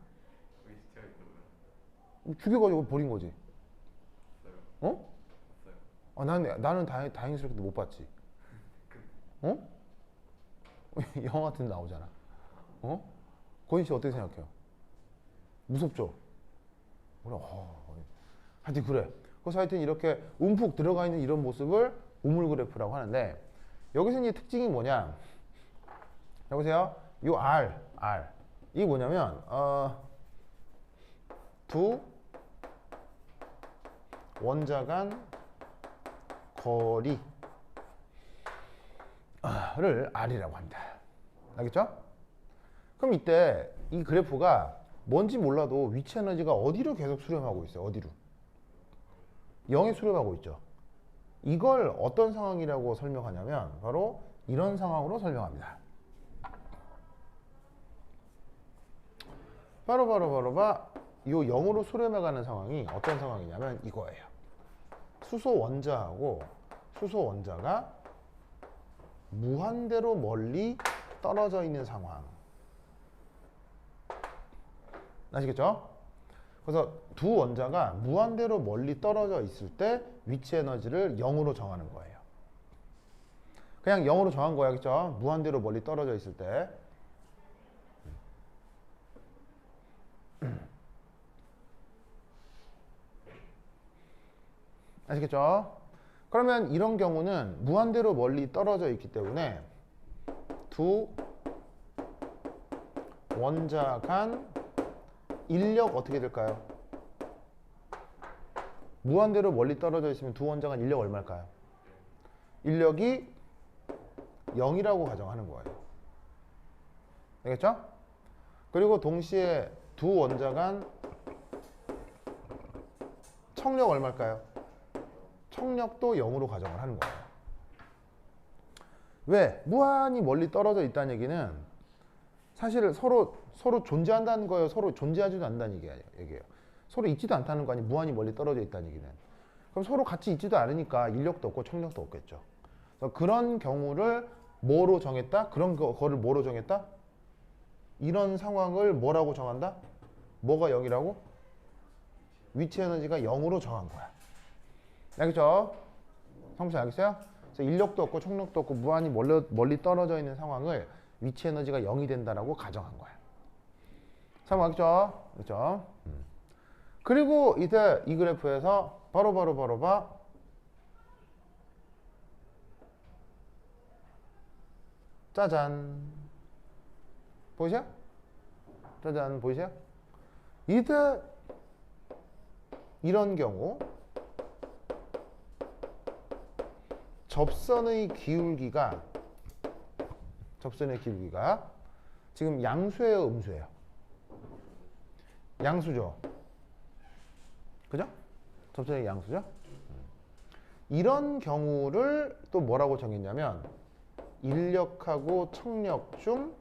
왜 시체가 있는 거야? 죽여가지고 버린 거지. 없어요. 어? 없어요. 나는 다행스럽게도 못 봤지. 어? 영화 같은 데 나오잖아. 어? 고인 씨 어떻게 생각해요? 무섭죠? 그래. 하여튼 그래. 그래서 하여튼 이렇게 움푹 들어가 있는 이런 모습을 우물 그래프라고 하는데 여기서 이제 특징이 뭐냐? 여보세요? 요 R. 이게 뭐냐면 두 원자 간 거리를 R이라고 합니다. 알겠죠? 그럼 이때 이 그래프가 뭔지 몰라도 위치 에너지가 어디로 계속 수렴하고 있어요? 어디로? 0에 수렴하고 있죠. 이걸 어떤 상황이라고 설명하냐면 바로 이런 상황으로 설명합니다. 바로 요 0으로 수렴해가는 상황이 어떤 상황이냐면 이거예요. 수소 원자하고 수소 원자가 무한대로 멀리 떨어져 있는 상황. 아시겠죠? 그래서 두 원자가 무한대로 멀리 떨어져 있을 때 위치 에너지를 0으로 정하는 거예요. 그냥 0으로 정한 거야, 그죠? 무한대로 멀리 떨어져 있을 때. 아시겠죠? 그러면 이런 경우는 무한대로 멀리 떨어져 있기 때문에 두 원자 간 인력 어떻게 될까요? 무한대로 멀리 떨어져 있으면 두 원자 간 인력 얼마일까요? 인력이 0이라고 가정하는 거예요. 알겠죠? 그리고 동시에 두 원자 간 청력 얼마일까요? 청력도 0으로 가정을 하는 거예요. 왜? 무한히 멀리 떨어져 있다는 얘기는 사실 서로 존재한다는 거예요. 서로 존재하지도 않는다는 얘기예요. 서로 있지도 않다는 거 아니에요. 무한히 멀리 떨어져 있다는 얘기는. 그럼 서로 같이 있지도 않으니까 인력도 없고 청력도 없겠죠. 그래서 그런 경우를 뭐로 정했다? 그런 거를 뭐로 정했다? 이런 상황을 뭐라고 정한다? 뭐가 0이라고? 위치 에너지가 0으로 정한 거야. 알겠죠? 성씨 알겠어요? 그래서 인력도 없고 청력도 없고 무한히 멀리 떨어져 있는 상황을 위치 에너지가 0이 된다라고 가정한 거야. 상황 알겠죠? 그렇죠? 그리고 이제 이 그래프에서 바로 봐. 짜잔. 보이세요? 짜잔, 보이세요? 이때 이런 경우 접선의 기울기가 지금 양수예요, 음수예요? 양수죠. 그죠? 접선의 양수죠? 이런 경우를 또 뭐라고 정했냐면 인력하고 청력 중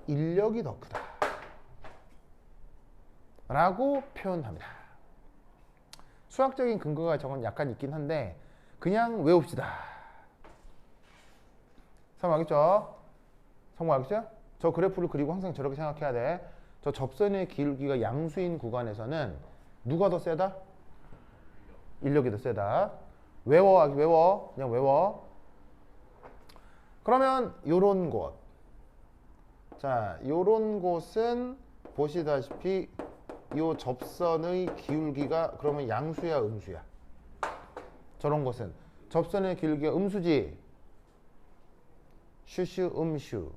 인력이 더 크다 라고 표현합니다. 수학적인 근거가 저건 약간 있긴 한데 그냥 외웁시다. 성공 알겠죠? 성공 알겠어요? 저 그래프를 그리고 항상 저렇게 생각해야 돼. 저 접선의 기울기가 양수인 구간에서는 누가 더 세다? 인력이 더 세다. 외워. 그냥 외워. 그러면 요런 곳. 자, 요런 곳은 보시다시피 요 접선의 기울기가 그러면 양수야, 음수야? 저런 곳은 접선의 기울기가 음수지. 슈슈 음슈.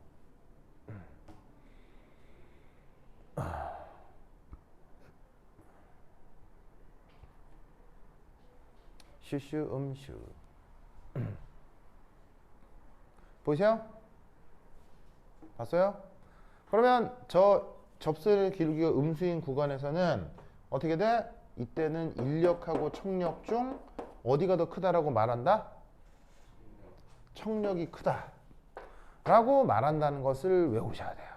슈슈 음슈. 보이세요? 봤어요? 그러면 저 접선의 기울기가 음수인 구간에서는 어떻게 돼? 이때는 인력하고 청력 중 어디가 더 크다라고 말한다? 청력이 크다 라고 말한다는 것을 외우셔야 돼요.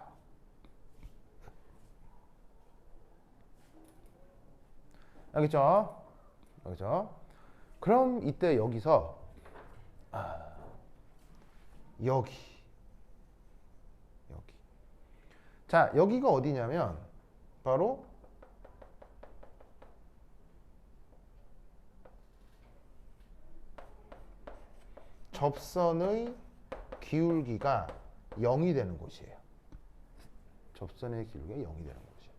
알겠죠? 그럼 이때 여기서 여기 자, 여기가 어디냐면 바로 접선의 기울기가 0이 되는 곳이에요. 접선의 기울기가 0이 되는 곳이에요.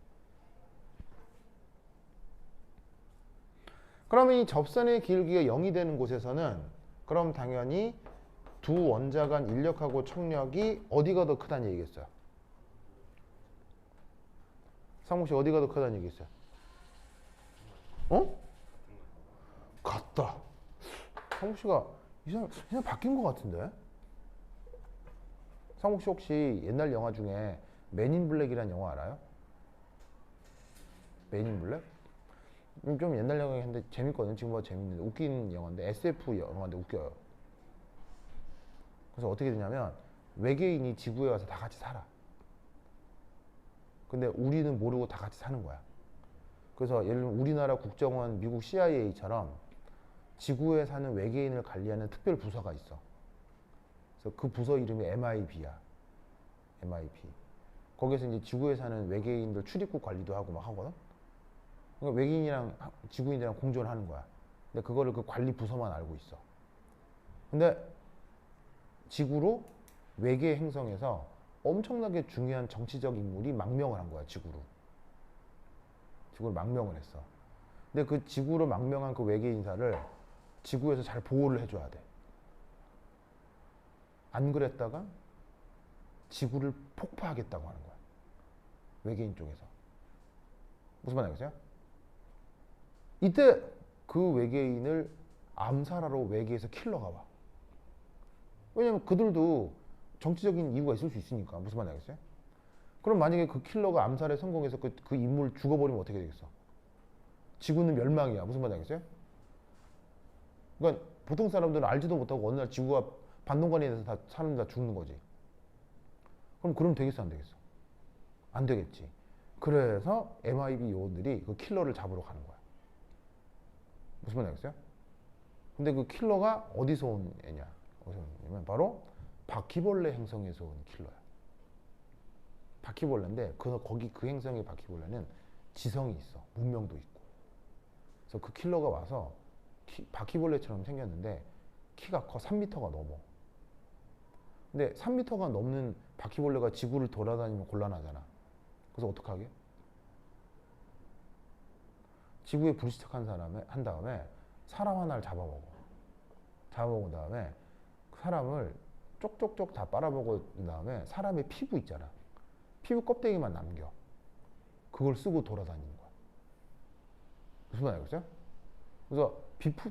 그러면 이 접선의 기울기가 0이 되는 곳에서는 그럼 당연히 두 원자 간 인력하고 청력이 어디가 더 크다는 얘기겠어요? 상무씨 어디가 더 크다는 얘기겠어요? 어? 같다. 상무씨가 이상 바뀐 것 같은데? 상무씨 혹시 옛날 영화 중에 맨인 블랙이라는 영화 알아요? 맨인 블랙? 좀 옛날 영화인데 재밌거든요. 지금 봐도 재밌는데 웃긴 영화인데 SF 영화인데 웃겨요. 그래서 어떻게 되냐면 외계인이 지구에 와서 다 같이 살아. 근데 우리는 모르고 다 같이 사는 거야. 그래서 예를 들면 우리나라 국정원, 미국 CIA처럼 지구에 사는 외계인을 관리하는 특별 부서가 있어. 그래서 그 부서 이름이 MIB야. MIB. 거기서 이제 지구에 사는 외계인들 출입국 관리도 하고 막 하거든. 그러니까 외계인이랑 지구인이랑 공존을 하는 거야. 근데 그거를 그 관리 부서만 알고 있어. 근데 지구로 외계 행성에서 엄청나게 중요한 정치적 인물이 망명을 한 거야, 지구로. 지구를 망명을 했어. 근데 그 지구로 망명한 그 외계 인사를 지구에서 잘 보호를 해줘야 돼. 안 그랬다가 지구를 폭파하겠다고 하는 거야. 외계인 쪽에서. 무슨 말 알겠어요? 이때 그 외계인을 암살하러 외계에서 킬러가 와. 왜냐면 그들도 정치적인 이유가 있을 수 있으니까. 무슨 말인지 알겠어요? 그럼 만약에 그 킬러가 암살에 성공해서 그 인물 죽어버리면 어떻게 되겠어? 지구는 멸망이야. 무슨 말인지 알겠어요? 그러니까 보통 사람들은 알지도 못하고 어느 날 지구가 반동간이 돼서 다 사람들 다 죽는 거지. 그럼 되겠어 안 되겠어? 안 되겠지. 그래서 MIB 요원들이 그 킬러를 잡으러 가는 거야. 무슨 말인지 알겠어요? 근데 그 킬러가 어디서 온 애냐? 어디서 온 애냐면 바로 바퀴벌레 행성에서 온 킬러야. 바퀴벌레인데 거기 그 행성의 바퀴벌레는 지성이 있어. 문명도 있고. 그래서 그 킬러가 와서 바퀴벌레처럼 생겼는데 키가 커. 3m가 넘어. 근데 3m가 넘는 바퀴벌레가 지구를 돌아다니면 곤란하잖아. 그래서 어떡하게? 지구에 불시착한 사람을 한 다음에 사람 하나를 잡아먹어. 잡아먹은 다음에 그 사람을 쪽쪽쪽 다 빨아먹은 다음에 사람의 피부 있잖아. 피부 껍데기만 남겨. 그걸 쓰고 돌아다니는 거야. 무슨 말이야, 그죠? 그래서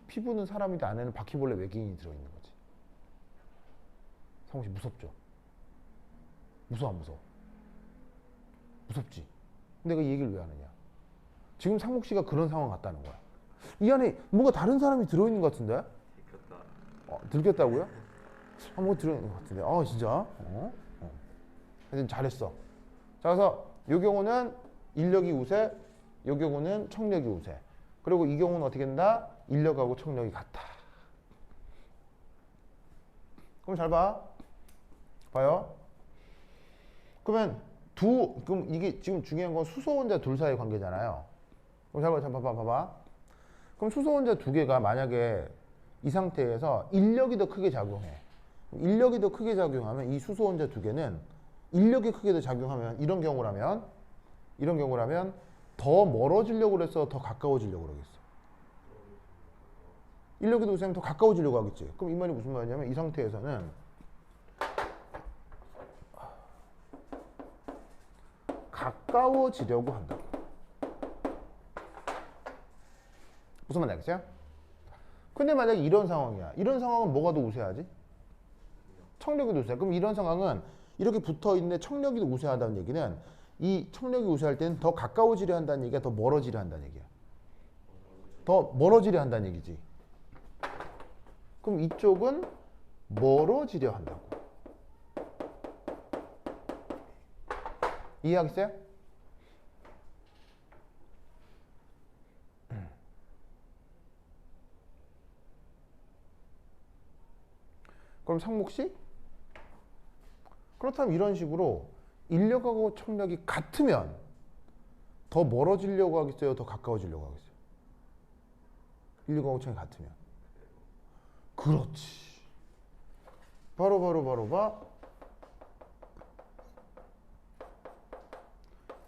피부는 사람인데 안에는 바퀴벌레 외계인이 들어있는 거지. 상호 씨 무섭죠? 무서워, 안 무서워? 무섭지? 근데 그 얘기를 왜 하느냐? 지금 상목 씨가 그런 상황 같다는 거야. 이 안에 뭔가 다른 사람이 들어있는 것 같은데? 들켰다. 들켰다고요? 뭔가 들어있는 것 같은데. 진짜? 하여튼 잘했어. 자, 그래서 이 경우는 인력이 우세, 이 경우는 청력이 우세. 그리고 이 경우는 어떻게 된다? 인력하고 청력이 같다. 그럼 잘 봐. 봐요. 그러면 그럼 이게 지금 중요한 건 수소원자 둘 사이의 관계잖아요. 그럼 잘 봐봐. 그럼 수소원자 두 개가 만약에 이 상태에서 인력이 더 크게 작용해. 인력이 더 크게 작용하면 이 수소원자 두 개는 인력이 크게 더 작용하면 이런 경우라면 더 멀어지려고 그래서 더 가까워지려고 그러겠어. 인력이 더 우세하면 더 가까워지려고 하겠지. 그럼 이 말이 무슨 말이냐면 이 상태에서는 가까워지려고 한다고. 무슨 말인지 알겠어요? 근데 만약에 이런 상황이야. 이런 상황은 뭐가 더 우세하지? 청력이 더 우세. 그럼 이런 상황은 이렇게 붙어 있는데 청력이 더 우세하다는 얘기는 이 청력이 우세할 때는 더 가까워지려 한다는 얘기야, 더 멀어지려 한다는 얘기야. 더 멀어지려 한다는 얘기지. 그럼 이쪽은 멀어지려 한다고. 이해하겠어요? 그럼 상목씨? 그렇다면 이런 식으로 인력하고 청력이 같으면 더 멀어지려고 하겠어요? 더 가까워지려고 하겠어요? 인력하고 청력이 같으면. 그렇지. 바로 봐.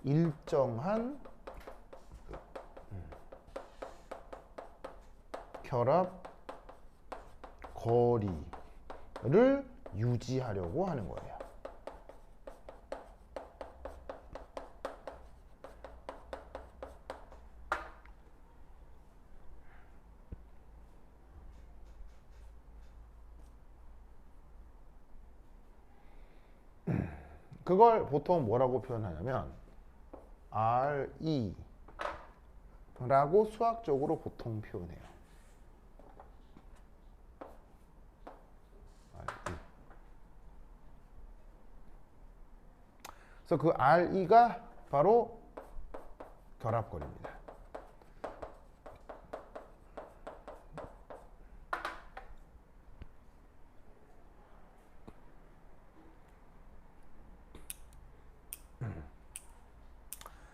일정한 결합 거리를 유지하려고 하는 거예요. 그걸 보통 뭐라고 표현하냐면 RE라고 수학적으로 보통 표현해요. RE. 그래서 그 RE가 바로 결합거리입니다.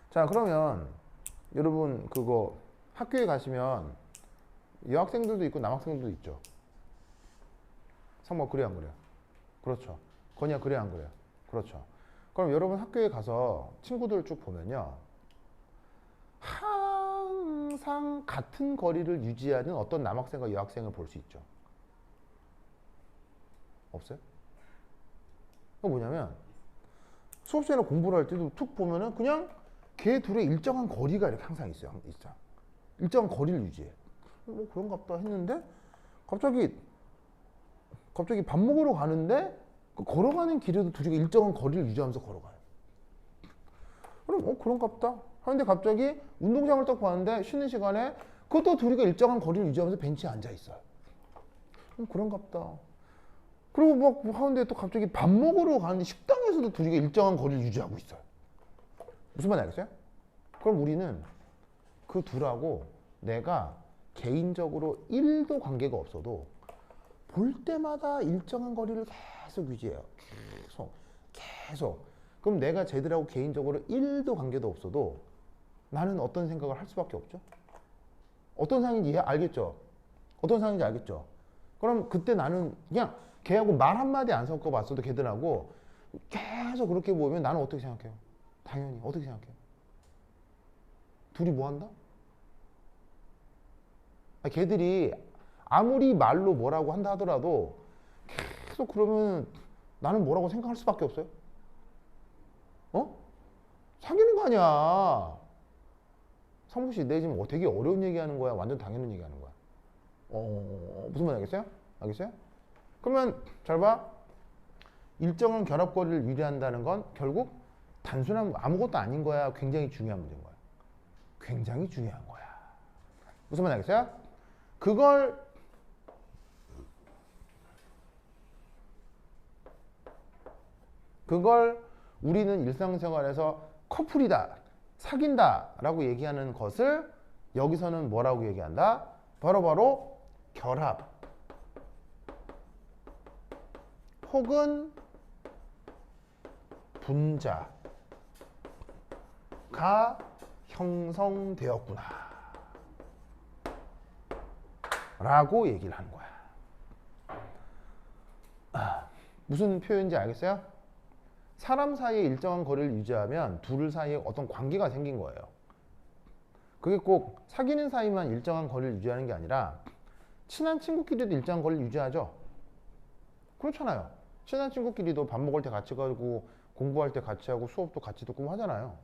자, 그러면 여러분 그거 학교에 가시면 여학생들도 있고 남학생들도 있죠. 상모 그래 안 그래요? 그렇죠. 건이야 그래 안 그래요? 그렇죠. 그럼 여러분 학교에 가서 친구들 쭉 보면요, 항상 같은 거리를 유지하는 어떤 남학생과 여학생을 볼 수 있죠. 없어요? 그거 뭐냐면 수업 시간에 공부를 할 때도 툭 보면은 그냥 걔 둘의 일정한 거리가 이렇게 항상 있어요. 일정한 거리를 유지해. 뭐 그런가 보다 했는데 갑자기 밥 먹으러 가는데 그 걸어가는 길에도 둘이가 일정한 거리를 유지하면서 걸어가요. 그럼 그런가 보다 하는데 갑자기 운동장을 딱 봤는데 쉬는 시간에 그것도 둘이가 일정한 거리를 유지하면서 벤치에 앉아 있어요. 그런가 보다. 그리고 막 하는데 또 갑자기 밥 먹으러 가는데 식당에서도 둘이가 일정한 거리를 유지하고 있어요. 무슨 말인지 알겠어요? 그럼 우리는 그 둘하고 내가 개인적으로 1도 관계가 없어도 볼 때마다 일정한 거리를 계속 유지해요. 계속. 그럼 내가 쟤들하고 개인적으로 1도 관계도 없어도 나는 어떤 생각을 할 수밖에 없죠? 어떤 상황인지 알겠죠? 어떤 상황인지 알겠죠? 그럼 그때 나는 그냥 걔하고 말 한마디 안 섞어봤어도 걔들하고 계속 그렇게 보면 나는 어떻게 생각해요? 당연히 어떻게 생각해요? 둘이 뭐 한다? 걔들이 아무리 말로 뭐라고 한다 하더라도 계속 그러면 나는 뭐라고 생각할 수밖에 없어요. 어? 사귀는 거 아니야. 성부 씨, 내 지금 되게 어려운 얘기하는 거야? 완전 당연한 얘기하는 거야? 무슨 말인지 알겠어요? 알겠어요? 그러면 잘 봐. 일정한 결합거리를 유지한다는 건 결국 단순한 아무것도 아닌 거야? 굉장히 중요한 문제인 거야? 굉장히 중요한 거야. 무슨 말인지 알겠어요? 그걸 우리는 일상생활에서 커플이다, 사귄다 라고 얘기하는 것을 여기서는 뭐라고 얘기한다? 바로 결합 혹은 분자가 형성되었구나 라고 얘기를 하는 거야. 무슨 표현인지 알겠어요? 사람 사이에 일정한 거리를 유지하면 둘 사이에 어떤 관계가 생긴 거예요. 그게 꼭 사귀는 사이만 일정한 거리를 유지하는 게 아니라 친한 친구끼리도 일정한 거리를 유지하죠. 그렇잖아요. 친한 친구끼리도 밥 먹을 때 같이 가고 공부할 때 같이 하고 수업도 같이 듣고 하잖아요.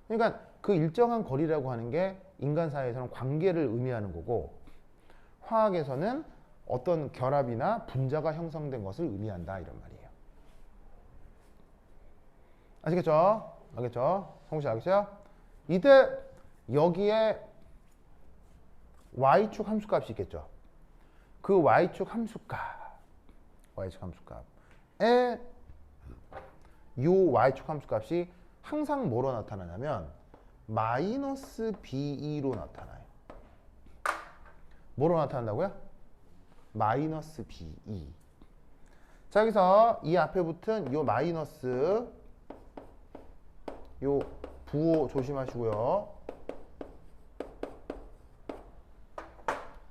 그러니까 그 일정한 거리라고 하는 게 인간 사이에서는 관계를 의미하는 거고 화학에서는 어떤 결합이나 분자가 형성된 것을 의미한다 이런 말이에요. 아시겠죠? 알겠죠? 성우씨 알겠어요? 이때 여기에 y축 함수값이 있겠죠? 그 y축 함수값에 요 y축 함수값이 항상 뭐로 나타나냐면 마이너스 b2로 나타나요. 뭐로 나타난다고요? 마이너스 b2. 자, 여기서 이 앞에 붙은 요 마이너스 요 부호 조심하시고요.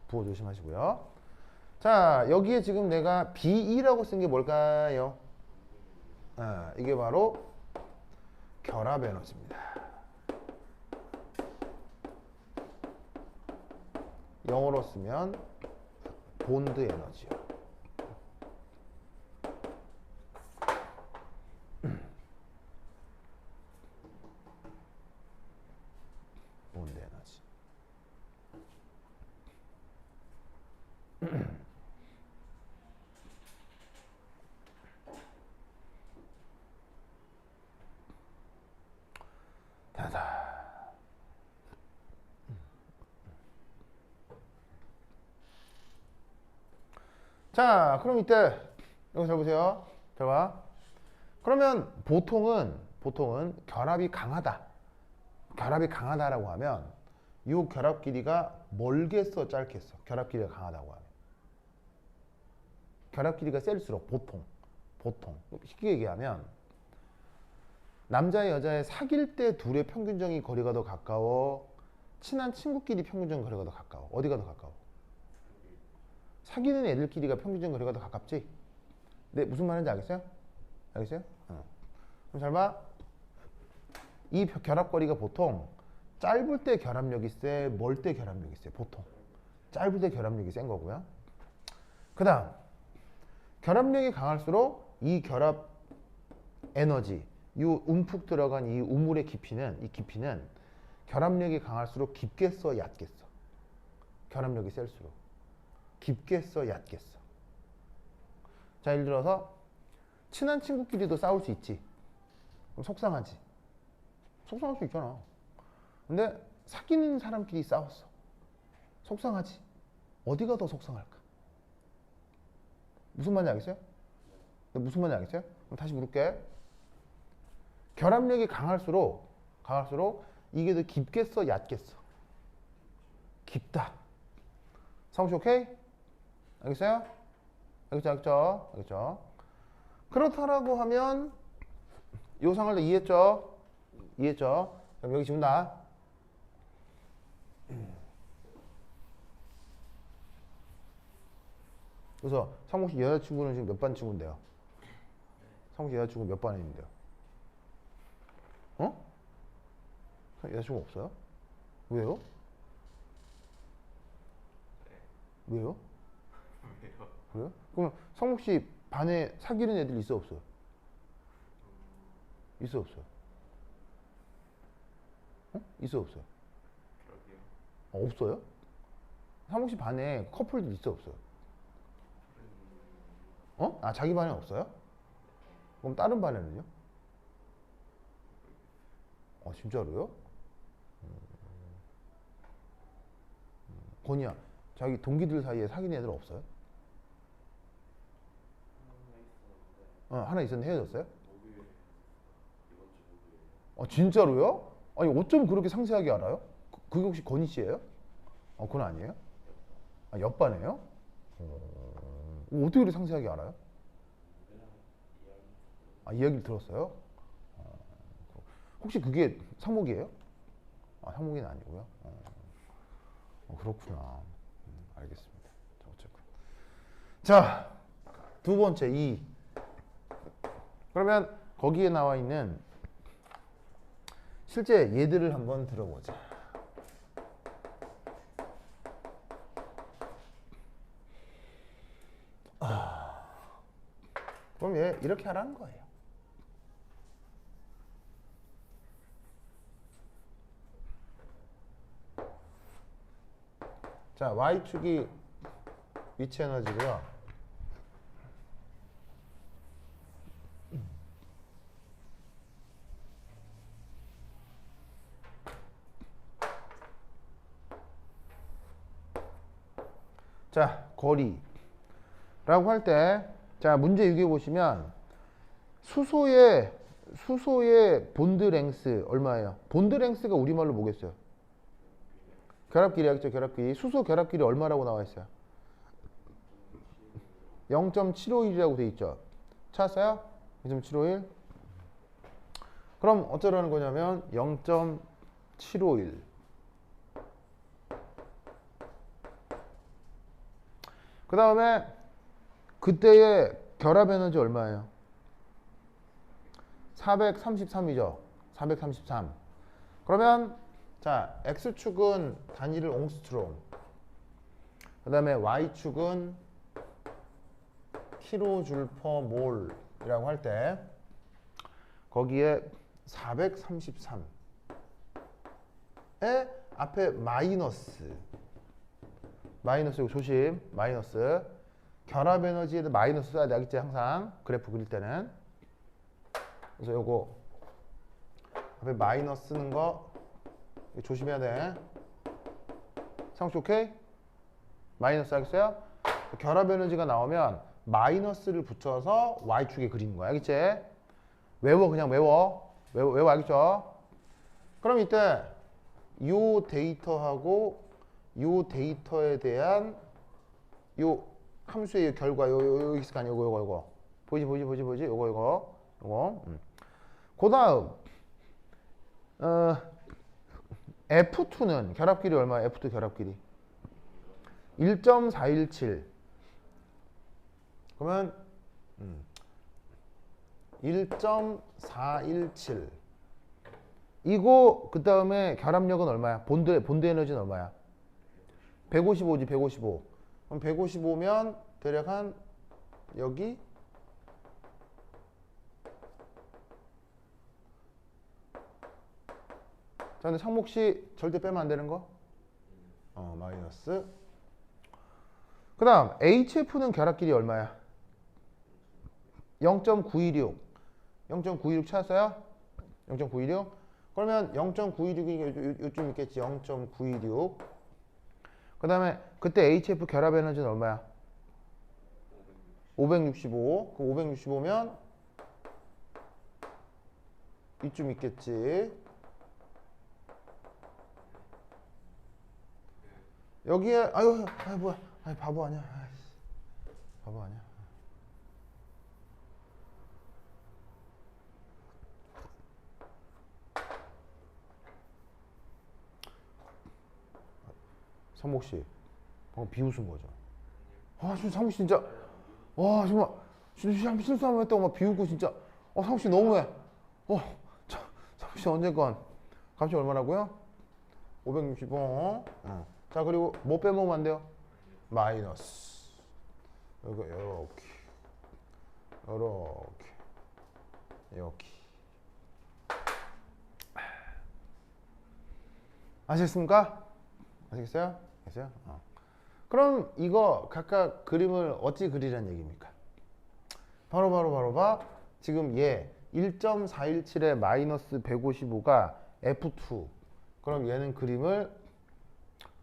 부호 조심하시고요. 자, 여기에 지금 내가 B2라고 쓴 게 뭘까요? 이게 바로 결합 에너지입니다. 영어로 쓰면 본드 에너지요. 본드 에너지. 다다. 자, 그럼 이때 여기 잘 보세요. 잘 봐. 그러면 보통은 결합이 강하다라고 하면 이 결합 길이가 멀겠어, 짧겠어? 결합 길이가 강하다고 하면 결합 길이가 셀수록 보통 쉽게 얘기하면 남자 여자의 사귈 때 둘의 평균적인 거리가 더 가까워? 친한 친구끼리 평균적인 거리가 더 가까워? 어디가 더 가까워? 사귀는 애들끼리가 평균적인 거리가 더 가깝지? 네, 무슨 말인지 알겠어요? 알겠어요? 그럼 잘 봐. 이 결합거리가 보통 짧을 때 결합력이 세, 멀 때 결합력이 세. 보통 짧을 때 결합력이 센 거고요. 그 다음 결합력이 강할수록 이 결합 에너지, 이 움푹 들어간 이 우물의 깊이는 결합력이 강할수록 깊겠어, 얕겠어? 결합력이 셀수록 깊겠어, 얕겠어? 자, 예를 들어서 친한 친구끼리도 싸울 수 있지. 그럼 속상하지. 속상할 수 있잖아. 근데 사귀는 사람끼리 싸웠어. 속상하지. 어디가 더 속상할까? 무슨 말인지 알겠어요? 무슨 말인지 알겠어요? 그럼 다시 물을게. 결합력이 강할수록 갈수록 이게 더 깊겠어, 얕겠어? 깊다. 상식 오케이? 알겠어요? 알겠죠? 그렇다라고 하면 요 상을 다 이해했죠? 그럼 여기 지운다. 그래서 상목 씨 여자친구는 지금 몇 반 친구인데요? 상목 씨 여자친구 몇 반에 있는데요? 어? 여자친구 없어요? 왜요? 왜요? 왜요? 그래요? 그럼 상목 씨 반에 사귀는 애들 있어 없어요? 있어 없어요? 있어 없어요? 그러게요. 없어요? 상목 씨 반에 커플들 있어 없어요? 자기 반에 없어요? 그럼 다른 반에는요? 진짜로요? 건이야, 자기 동기들 사이에 사귀는 애들 없어요? 하나 있었는데 헤어졌어요? 목요일 이번 주 목요일. 진짜로요? 아니 어쩜 그렇게 상세하게 알아요? 그게 혹시 건희 씨예요? 그건 아니에요? 옆반이에요? 어떻게 그렇게 상세하게 알아요? 이야기를 들었어요? 혹시 그게 상목이에요? 상목이는 아니고요. 그렇구나. 알겠습니다. 자, 어쨌건. 자, 두 번째 2. 그러면 거기에 나와 있는 실제 예들을 한번 들어보자. 그럼 얘 이렇게 하라는 거예요. 자, Y축이 위치 에너지고요. 자, 거리라고 할 때, 자, 문제 6에 보시면 수소의 본드 랭스 얼마예요? 본드 랭스가 우리말로 뭐겠어요? 결합끼리 하겠죠, 결합끼리. 수소 결합끼리 얼마라고 나와 있어요? 0.751이라고 돼 있죠. 찾았어요? 0.751. 그럼 어쩌라는 거냐면 0.751. 그 다음에 그때의 결합 에너지 얼마예요? 433이죠. 433. 그러면 자, X축은 단위를 옹스트롬. 그 다음에 Y축은 킬로줄 퍼 몰이라고 할 때 거기에 433에 앞에 마이너스 이거 조심. 마이너스. 결합 에너지에도 마이너스 써야 돼. 알겠지? 항상 그래프 그릴 때는. 그래서 요거 앞에 마이너스 쓰는 거 이거 조심해야 돼. 상식 오케이? 마이너스 알겠어요? 결합 에너지가 나오면 마이너스를 붙여서 Y축에 그리는 거야. 알겠지? 외워. 그냥 외워 알겠죠? 그럼 이때 요 데이터하고 요 데이터에 대한 요 함수의 결과 요 있을 거 아니야. 요거 보이지 요거 그 다음 F2는 결합끼리 얼마야? F2 결합끼리 1.417. 그러면 1.417 이거 그 다음에 결합력은 얼마야? 본드 에너지는 얼마야? 155지 155. 그럼 155면 대략 한 여기 자, 근데 상목씨 절대 빼면 안 되는 거? 마이너스. 그 다음 HF는 결합끼리 얼마야? 0.916. 0.916 찾았어요? 0.916. 그러면 0.916이 요쯤 있겠지. 0.916. 그 다음에 그때 HF 결합 에너지는 얼마야? 565. 그 565면 이쯤 있겠지. 여기에 아유 뭐야 바보 아니야. 아이씨, 바보 아니야. 상목 씨 방금 비웃은 거죠? 아 진짜 상목 씨 진짜 와 정말 진짜 실수 한번 했다고 막 비웃고 진짜 상목 씨 너무해. 상목 씨 언제건 값이 얼마라고요? 560원. 자 그리고 뭐 빼먹으면 안 돼요? 마이너스. 이렇게. 아시겠습니까? 아시겠어요? 아시겠어요? 그럼 이거 각각 그림을 어찌 그리라는 얘기입니까? 바로 봐. 지금 얘 1.417에 마이너스 155가 F2. 그럼 얘는 그림을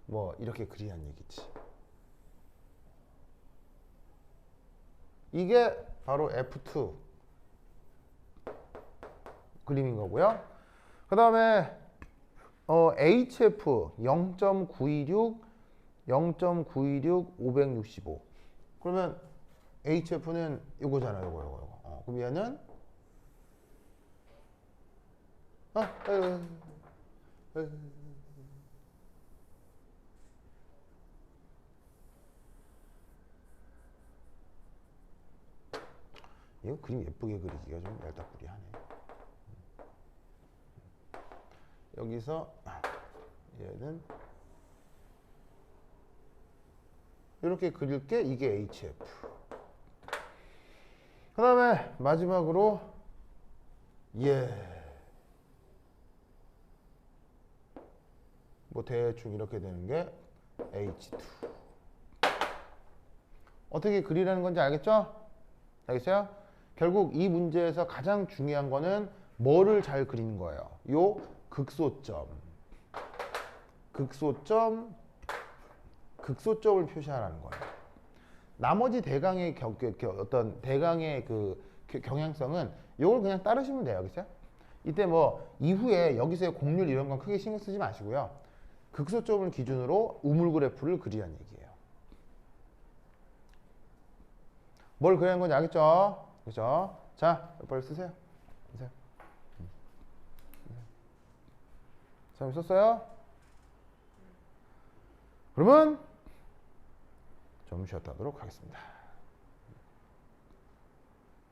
뭐 이렇게 그리라는 얘기지. 이게 바로 F2 그림인 거고요. 그 다음에 HF 0.926 565. 그러면 HF는 이거잖아요. 이거. 그럼 얘는 이거 그림 예쁘게 그리기가 좀 열다꾸리하네. 여기서 얘는 이렇게 그릴게. 이게 HF. 그 다음에 마지막으로 뭐 대충 이렇게 되는 게 H2. 어떻게 그리라는 건지 알겠죠? 알겠어요? 결국 이 문제에서 가장 중요한 거는 뭐를 잘 그리는 거예요. 요 극소점을 표시하라는 거예요. 나머지 대강의 어떤 대강의 그 경향성은 요걸 그냥 따르시면 돼요. 알겠어요? 이때 뭐 이후에 여기서의 곡률 이런 건 크게 신경 쓰지 마시고요. 극소점을 기준으로 우물 그래프를 그리라는 얘기예요. 뭘 그리는 건지 알겠죠? 그죠? 자, 빨리 쓰세요. 자, 썼어요? 그러면 좀 쉬었다 하도록 하겠습니다.